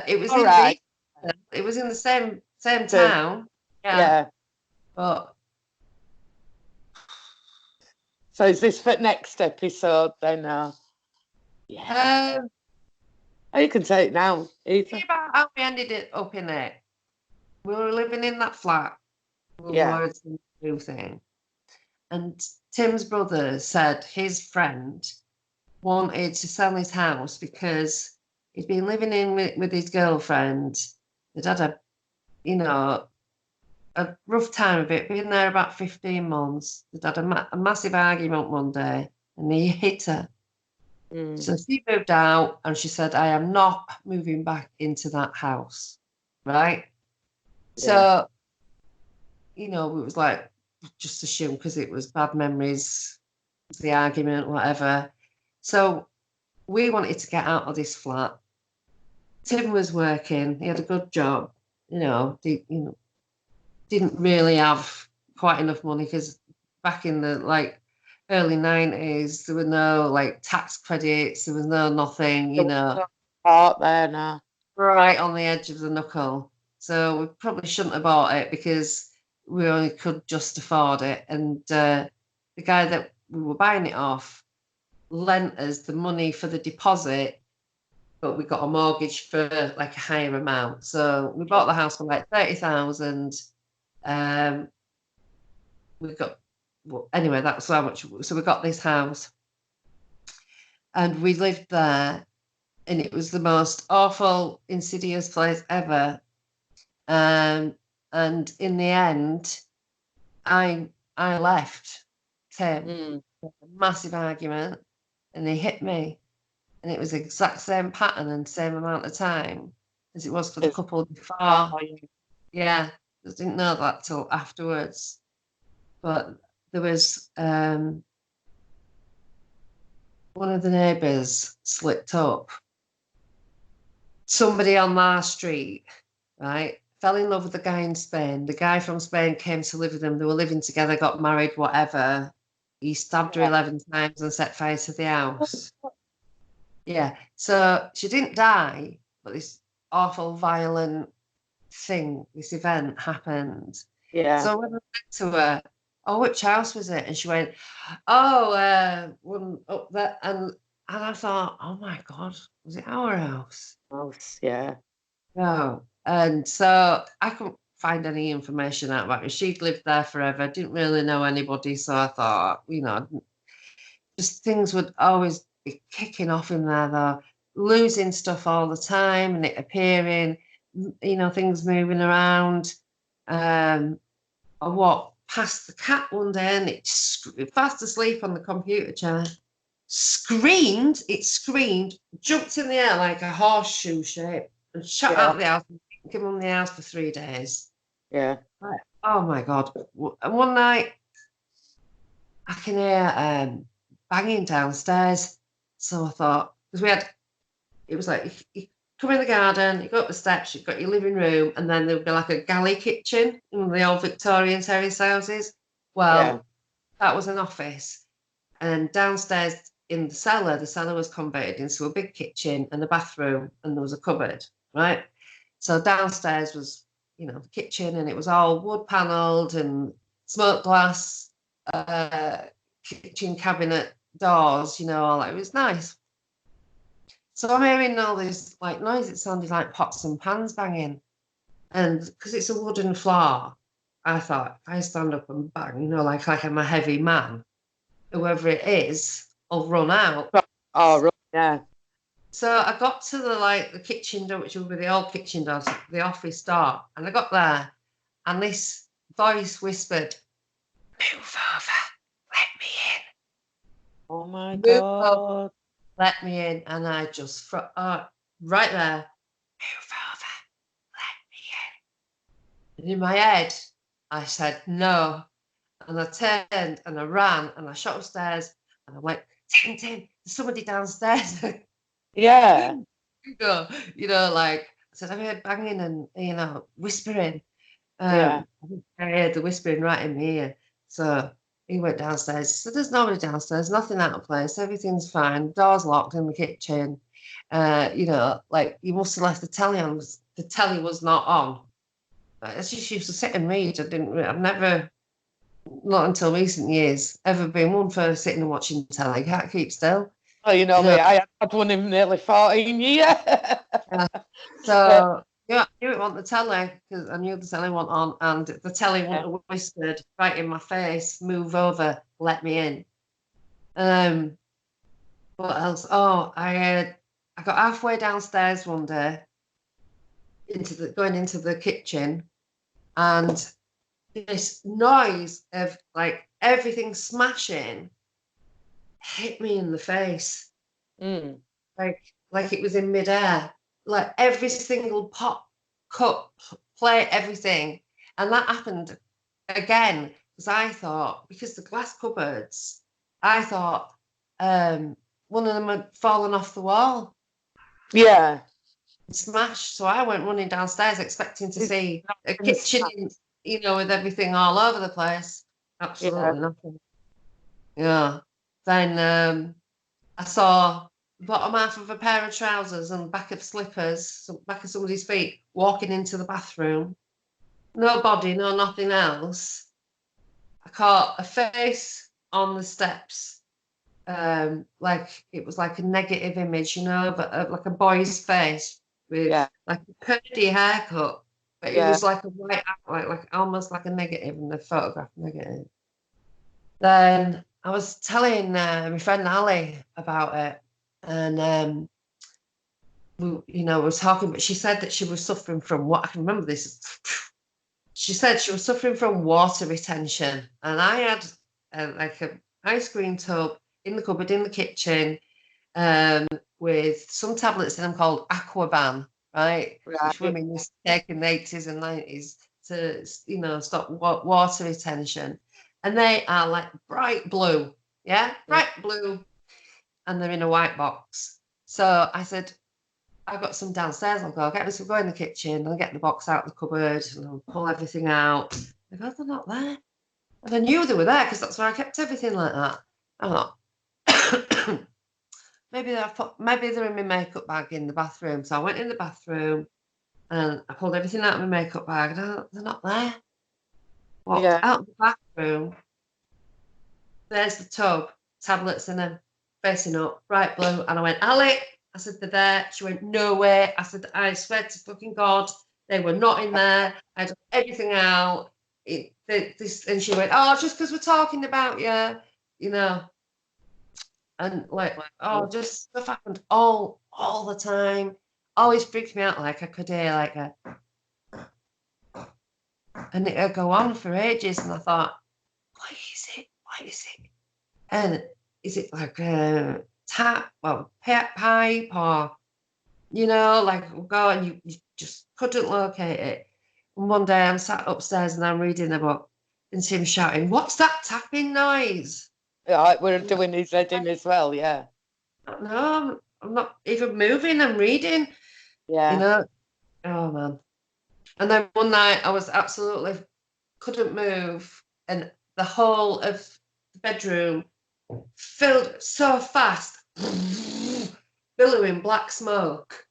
It was in right. Beeston. It was in the same town. Yeah. But so is this for next episode then? Yeah. You can say it now. Either. About how we ended it up in it. We were living in that flat. We were the new thing. And Tim's brother said his friend wanted to sell his house because he'd been living in with his girlfriend. They'd had a rough time of it, been there about 15 months. They'd had a massive argument one day, and he hit her. So she moved out, and she said, I am not moving back into that house. Right? So, it was like, just assume because it was bad memories, the argument, whatever. So we wanted to get out of this flat. Tim was working. He had a good job. Didn't really have quite enough money because back in the early 90s, there were no tax credits. There was no nothing, Part there now. right on the edge of the knuckle. So we probably shouldn't have bought it because we only could just afford it. And the guy that we were buying it off lent us the money for the deposit, but we got a mortgage for like a higher amount. So we bought the house for like 30,000. We got, well, anyway, that's how much. So we got this house and we lived there, and it was the most awful, insidious place ever. And in the end, I left. Tim, massive argument, and he hit me, and it was the exact same pattern and same amount of time as it was for the couple before. Yeah, I didn't know that till afterwards. But there was one of the neighbours slipped up. Somebody on our street, right, fell in love with the guy in Spain. The guy from Spain came to live with them. They were living together, got married, whatever. He stabbed her 11 times and set fire to the house. Yeah. So she didn't die, but this awful, violent thing, this event happened. Yeah. So when I went to her, oh, which house was it? And she went, oh, one up there. And I thought, oh my God, was it our house? House, yeah. No. And so I couldn't find any information out about it. She'd lived there forever, didn't really know anybody. So I thought, just things would always be kicking off in there, though, losing stuff all the time and it appearing, things moving around. I walked past the cat one day and it fast asleep on the computer chair. It screamed, jumped in the air like a horseshoe shape and shot out the house. Give them the house for 3 days. Yeah. Like, oh my God. And one night I can hear banging downstairs. So I thought, because it was like, you come in the garden, you go up the steps, you've got your living room, and then there would be like a galley kitchen in the old Victorian terrace houses. Well, that was an office. And downstairs in the cellar was converted into a big kitchen and a bathroom, and there was a cupboard, right? So downstairs was, the kitchen, and it was all wood panelled and smoked glass, kitchen cabinet doors, all that. It was nice. So I'm hearing all this like noise. It sounded like pots and pans banging, and because it's a wooden floor, I thought if I stand up and bang, like I'm a heavy man, whoever it is will run out. Oh, right, yeah. So I got to the kitchen door, which would be the old kitchen door, the office door, and I got there, and this voice whispered, "Move over, let me in." Oh my God. Let me in, and I just right there, move over, let me in. And in my head, I said no, and I turned and I ran and I shot upstairs and I went, Tim, there's somebody downstairs. Yeah. I said, I heard banging and whispering. Yeah. I heard the whispering right in my ear. So he went downstairs. He said, there's nobody downstairs, nothing out of place, everything's fine, door's locked in the kitchen. You must have left the telly on. The telly was not on. I just used to sit and read. I've never, not until recent years, ever been one for sitting and watching telly. I can't keep still. Oh, me, I had one in nearly 14 years. So yeah, I knew it wasn't the telly because I knew the telly wasn't on, and the telly wouldn't have whispered right in my face, "Move over, let me in." What else? Oh, I got halfway downstairs one day going into the kitchen, and this noise of like everything smashing hit me in the face, like it was in midair. Like every single pot, cup, plate, everything. And that happened again because I thought, because the glass cupboards, I thought one of them had fallen off the wall. Yeah. Smashed. So I went running downstairs expecting to see a kitchen, with everything all over the place. Absolutely nothing. Yeah. Then I saw bottom half of a pair of trousers and back of slippers, back of somebody's feet, walking into the bathroom. No body, no nothing else. I caught a face on the steps, like it was like a negative image, but like a boy's face with like a curly haircut, but it was like a white, like almost like a negative in the photograph negative. Then I was telling my friend Ali about it, and we were talking, but she said that she was suffering from what I can remember this. She said she was suffering from water retention, and I had like an ice cream tub in the cupboard in the kitchen with some tablets in them called Aquaban, right? Which women used to take in the 80s and 90s to, stop water retention. And they are like bright blue, bright blue, and they're in a white box. So I said, I've got some downstairs. I'll get this. We'll go in the kitchen. I'll get the box out of the cupboard and I'll pull everything out. I go, they're not there. And I knew they were there because that's where I kept everything like that. I thought, maybe they're in my makeup bag in the bathroom. So I went in the bathroom and I pulled everything out of my makeup bag. And they're not there. Walked out of the bathroom. There's the tub, tablets in them, facing up, bright blue. And I went, Ali. I said, they're there. She went, no way. I said, I swear to fucking God, they were not in there. I took everything out. And she went, oh, just because we're talking about you, And like, just stuff happened all the time. Always freaked me out. Like I could hear like a, and it would go on for ages. And I thought, what is it? What is it? And is it like a tap, pipe, or like go and you just couldn't locate it. And one day I'm sat upstairs and I'm reading a book and Tim's shouting, "What's that tapping noise?" Yeah, we're doing his reading as well, yeah. No, I'm not even moving, I'm reading. Yeah. Oh man. And then one night I was absolutely couldn't move, and the whole of the bedroom filled so fast, billowing black smoke,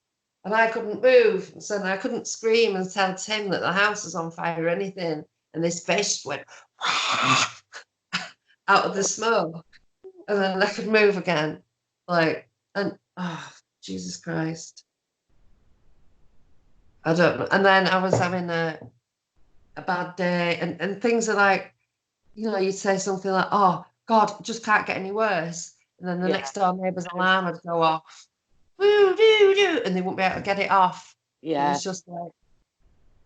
and I couldn't move. So I couldn't scream and tell Tim that the house was on fire or anything. And this face went out of the smoke, and then I could move again. Jesus Christ. I don't know. And then I was having a bad day, and things are like, you'd say something like, oh, God, it just can't get any worse. And then the next door neighbour's alarm would go off. Woo, doo, doo, and they wouldn't be able to get it off. Yeah. It was just like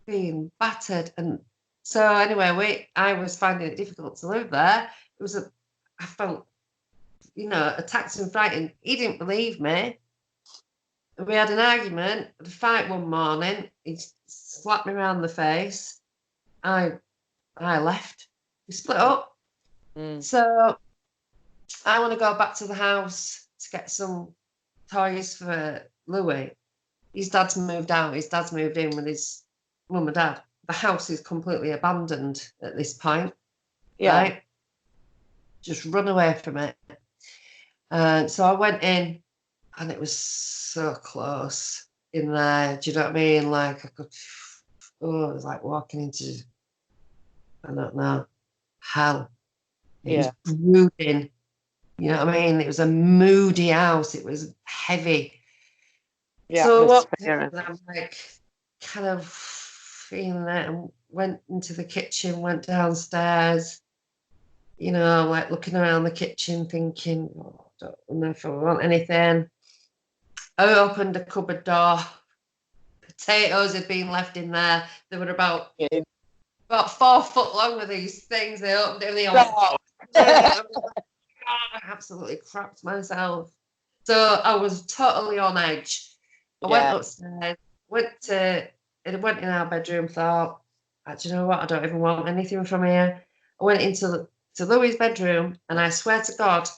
being battered. And so anyway, I was finding it difficult to live there. I felt, attacked and frightened. He didn't believe me. We had an argument, a fight one morning. He slapped me around the face. I left. We split up. So I want to go back to the house to get some toys for Louis. His dad's moved out. His dad's moved in with his mum and dad. The house is completely abandoned at this point. Yeah. Right? Just run away from it. So I went in, and it was so close in there. Do you know what I mean? Like it was like walking into, I don't know, hell. It was brooding. You know what I mean? It was a moody house. It was heavy. Yeah. So I walked in, and I'm like, kind of feeling it, and went into the kitchen, went downstairs. Like looking around the kitchen, thinking, oh, I don't know if I want anything. I opened a cupboard door. Potatoes had been left in there. They were about 4 foot long with these things. They opened it and they all I absolutely crapped myself. So I was totally on edge. I went upstairs, went in our bedroom, thought, do you know what? I don't even want anything from here. I went into Louis' bedroom, and I swear to God,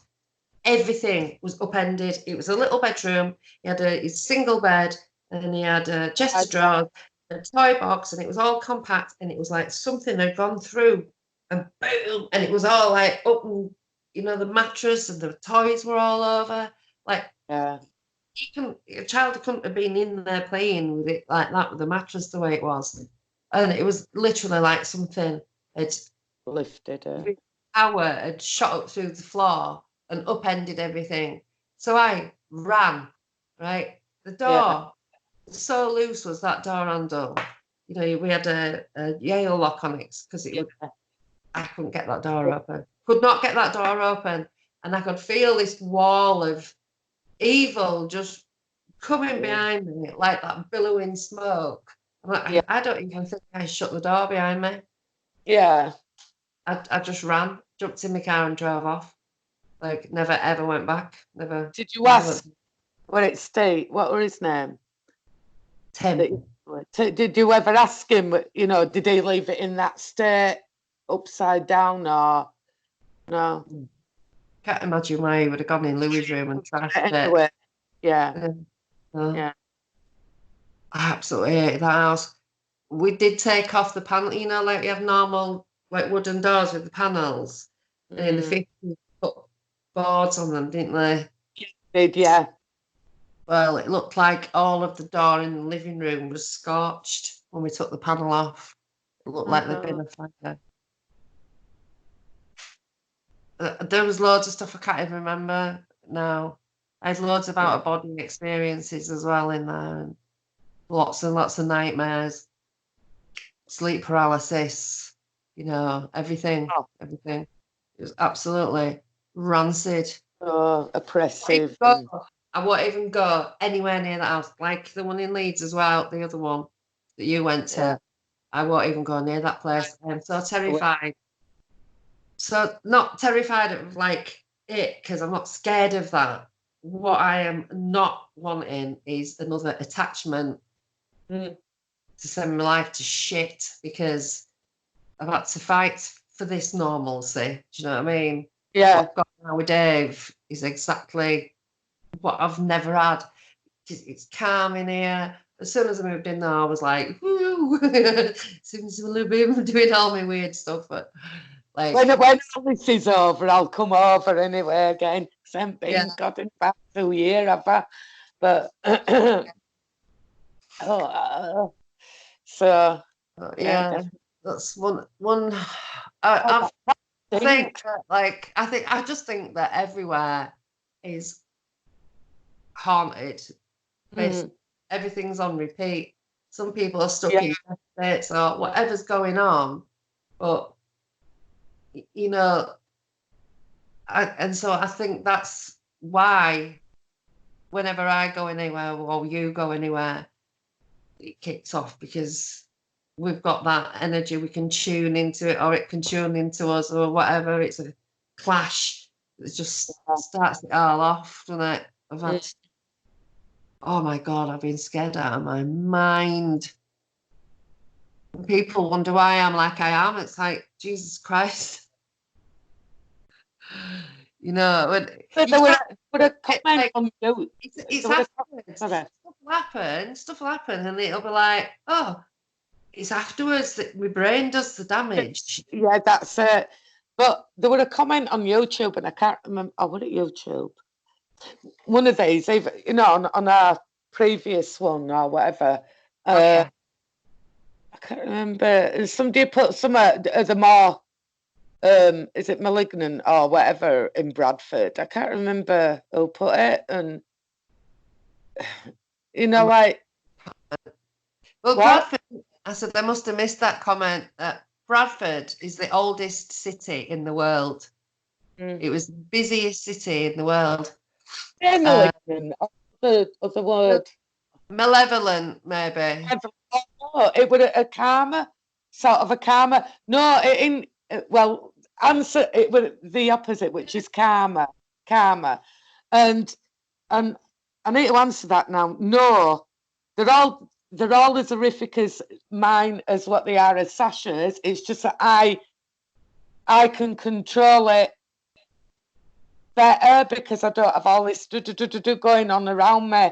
everything was upended. It was a little bedroom. He had his single bed, and he had a chest of drawers, a toy box, and it was all compact, and it was like something had gone through, and boom, and it was all like up, and the mattress and the toys were all over. Like, a child couldn't have been in there playing with it like that with the mattress the way it was, and it was literally like something had lifted it. Power had shot up through the floor and upended everything. So I ran. Right, the door so loose was that door handle. You know, we had a Yale lock on it because I couldn't get that door open. Could not get that door open, and I could feel this wall of evil just coming behind me like that billowing smoke. I'm like, I don't even think I shut the door behind me. Yeah. I just ran, jumped in my car and drove off. Like, never ever went back. Never. Did you ask what it state? What was his name? Tim. Did you ever ask him, you know, did he leave it in that state, upside down, or no? Can't imagine why he would have gone in Louis' room and trashed anyway, it. Yeah. I absolutely hated that house. We did take off the panel, you know, like we have normal like wooden doors with the panels. And in the 50s, put boards on them, didn't they? Did, yeah. Well, it looked like all of the door in the living room was scorched when we took the panel off. It looked like there'd been a fire. There was loads of stuff I can't even remember now. I had loads of out-of-body experiences as well in there, and lots and lots of nightmares, sleep paralysis, you know, everything. It was absolutely rancid. Oh, oppressive. I won't even go anywhere near that house, like the one in Leeds as well, the other one that you went to. I won't even go near that place. I'm so terrified. So not terrified of like it, because I'm not scared of that. What I am not wanting is another attachment to send my life to shit, because I've had to fight for this normalcy. Do you know what I mean? Yeah. What I've got now with Dave is exactly what I've never had. It's calm in here. As soon as I moved in there, I was like, woo! Seems a little bit doing all my weird stuff, but like when all this is over, I'll come over anyway again. Same thing, got in back 2 years, have I? But so that's one. I just think that everywhere is haunted. Everything's on repeat. Some people are stuck in states or whatever's going on, but you know, and so I think that's why whenever I go anywhere or you go anywhere, it kicks off, because we've got that energy. We can tune into it, or it can tune into us, or whatever. It's a clash. It just starts it all off, doesn't it? Oh my God, I've been scared out of my mind. People wonder why I'm like I am. It's like, Jesus Christ. You know, it's stuff will happen, and it'll be like, oh, it's afterwards that my brain does the damage. Yeah, that's it. But there was a comment on YouTube, and I can't remember. Oh, what at YouTube? One of these, you know, on our previous one or whatever. I can't remember. Somebody put some of the more, is it Malignant or whatever in Bradford? I can't remember who put it, and you know, like. Well, Bradford. I said they must have missed that comment. Bradford is the oldest city in the world. It was the busiest city in the world. Malignant, the word. Malevolent, maybe. Oh, it was a karma, sort of a karma. No, answer it was the opposite, which is karma. And I need to answer that now. No, they're all as horrific as mine as what they are as Sacha's. It's just that I can control it better because I don't have all this going on around me.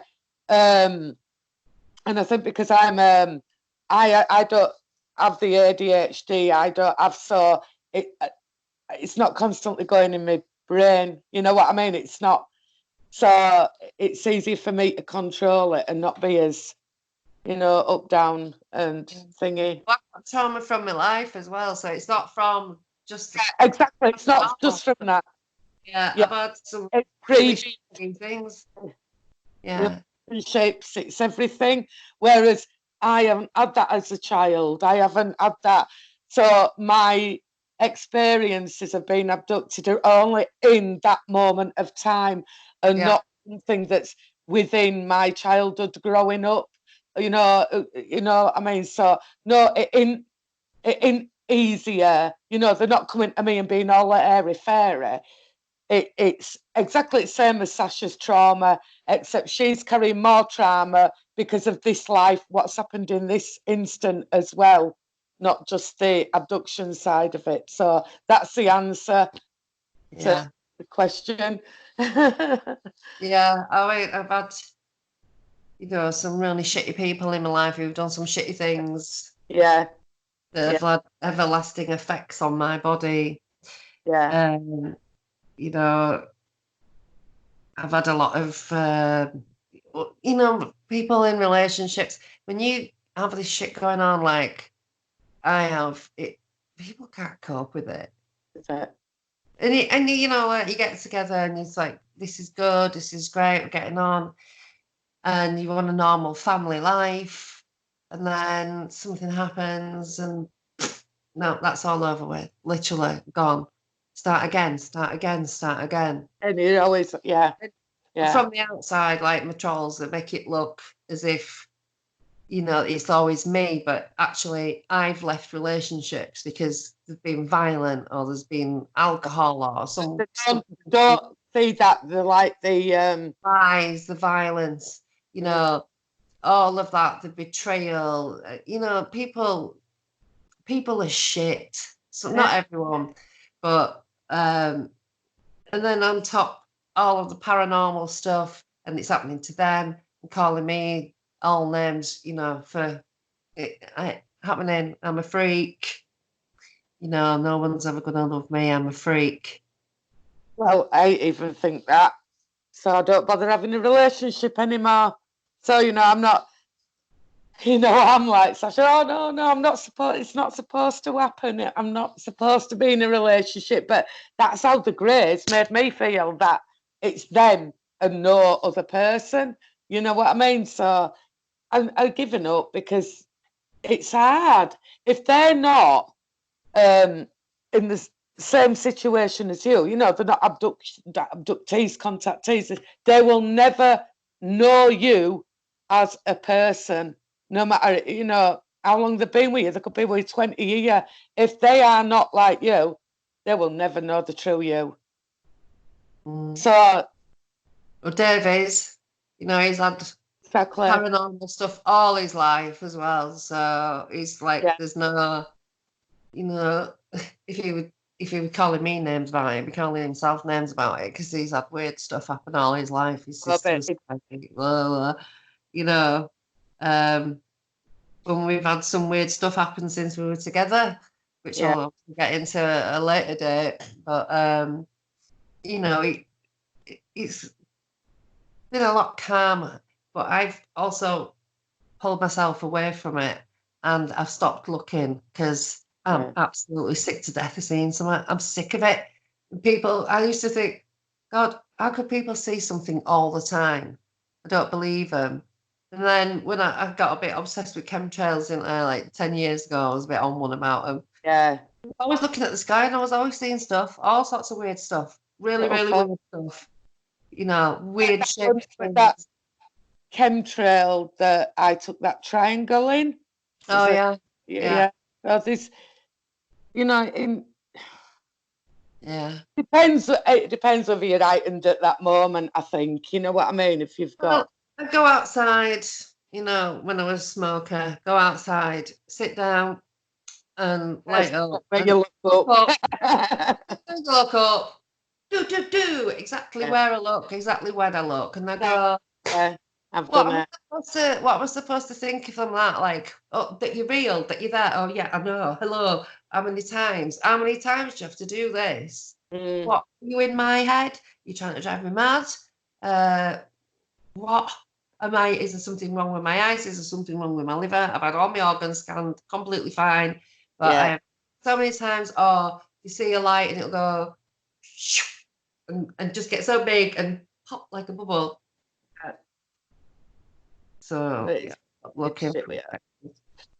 And I think because I'm I don't have the ADHD, I don't have, so it's not constantly going in my brain. You know what I mean? It's not So it's easy for me to control it and not be as, up, down and thingy. Well, I've got trauma from my life as well, so it's not from just exactly. It's not just from that. Yeah, I've had some really things. Yeah, shapes. It's everything. Whereas I haven't had that as a child. I haven't had that. So my experiences of being abducted are only in that moment of time, and not something that's within my childhood growing up. I mean, so no, in easier. They're not coming to me and being all airy fairy. It's exactly the same as Sacha's trauma, except she's carrying more trauma because of this life, what's happened in this instant as well, not just the abduction side of it. So that's the answer to the question. Yeah, I've had, some really shitty people in my life who've done some shitty things. Yeah. That have had everlasting effects on my body. Yeah. I've had a lot of, people in relationships. When you have this shit going on, like I have, people can't cope with it. And you get together and it's like, this is good, this is great, we're getting on, and you want a normal family life, and then something happens and no, that's all over with. Literally gone. Start again. And it always, from the outside, like my trolls that make it look as if, it's always me, but actually I've left relationships because they've been violent or there's been alcohol or some. Don't see that the lies, the violence, all of that, the betrayal. People are shit. So not everyone, but and then on top, all of the paranormal stuff, and it's happening to them and calling me all names, for it happening. I'm a freak. No one's ever going to love me. I'm a freak. Well, I even think that. So I don't bother having a relationship anymore. So, I'm not, I'm like, Sacha, oh, no, I'm not supposed, it's not supposed to happen. I'm not supposed to be in a relationship. But that's how the Greys made me feel, that it's them and no other person. You know what I mean? So I've given up because it's hard. If they're not in the same situation as you, they're not abductees, contactees, they will never know you as a person, no matter, how long they've been with you. They could be with you 20 years. If they are not like you, they will never know the true you. So, well, Dave is, he's had paranormal stuff all his life as well. So he's like, there's no, if he would calling me names about it, he'd be calling himself names about it because he's had weird stuff happen all his life. His sister's when we've had some weird stuff happen since we were together, which I'll get into a later date. But it's been a lot calmer. But I've also pulled myself away from it, and I've stopped looking because I'm absolutely sick to death of seeing something. I'm sick of it. I used to think, God, how could people see something all the time? I don't believe them. And then when I got a bit obsessed with chemtrails, like 10 years ago, I was a bit on one about them. Yeah. I was looking at the sky and I was always seeing stuff, all sorts of weird stuff, really weird stuff. Weird shapes. That chemtrail that I took that triangle in. Oh, yeah. So this, it depends whether you're heightened at that moment, I think. You know what I mean? If you've got... I'd go outside, when I was a smoker, go outside, sit down and light up. When you look up. Look up. Do. Exactly where I look, exactly when I look. And I go... I've done it. What am I supposed to think if I'm that? Like, oh, that you're real, that you're there. Oh, yeah, I know. Hello. How many times? How many times do you have to do this? What? Are you in my head? You're trying to drive me mad? what is there something wrong with my eyes? Is there something wrong with my liver? I've had all my organs scanned, completely fine. But I have so many times, you see a light and it'll go and just get so big and pop like a bubble. So looking.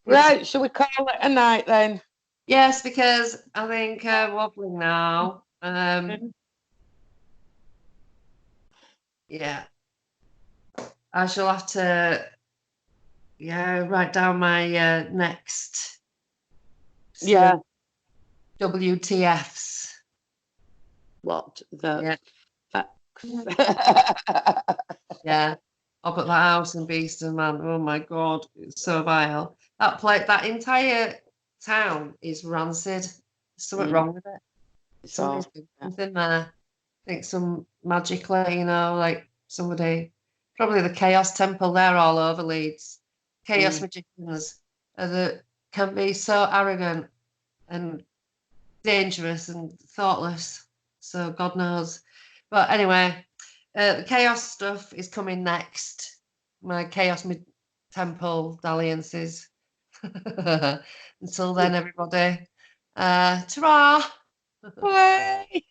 Right, shall we call it a night then? Yes, because I think wobbling now. Yeah. I shall have to write down my next WTFs. What the yeah. I've got that house in Beeston, man. Oh my god, it's so vile. That entire town is rancid. There's something wrong with it. Somebody's doing something there. I think some magically, like somebody, probably the Chaos Temple there all over Leeds. Chaos magicians that can be so arrogant and dangerous and thoughtless. So God knows. But anyway, the chaos stuff is coming next. My chaos temple dalliances. Until then, everybody. Ta-ra! Bye.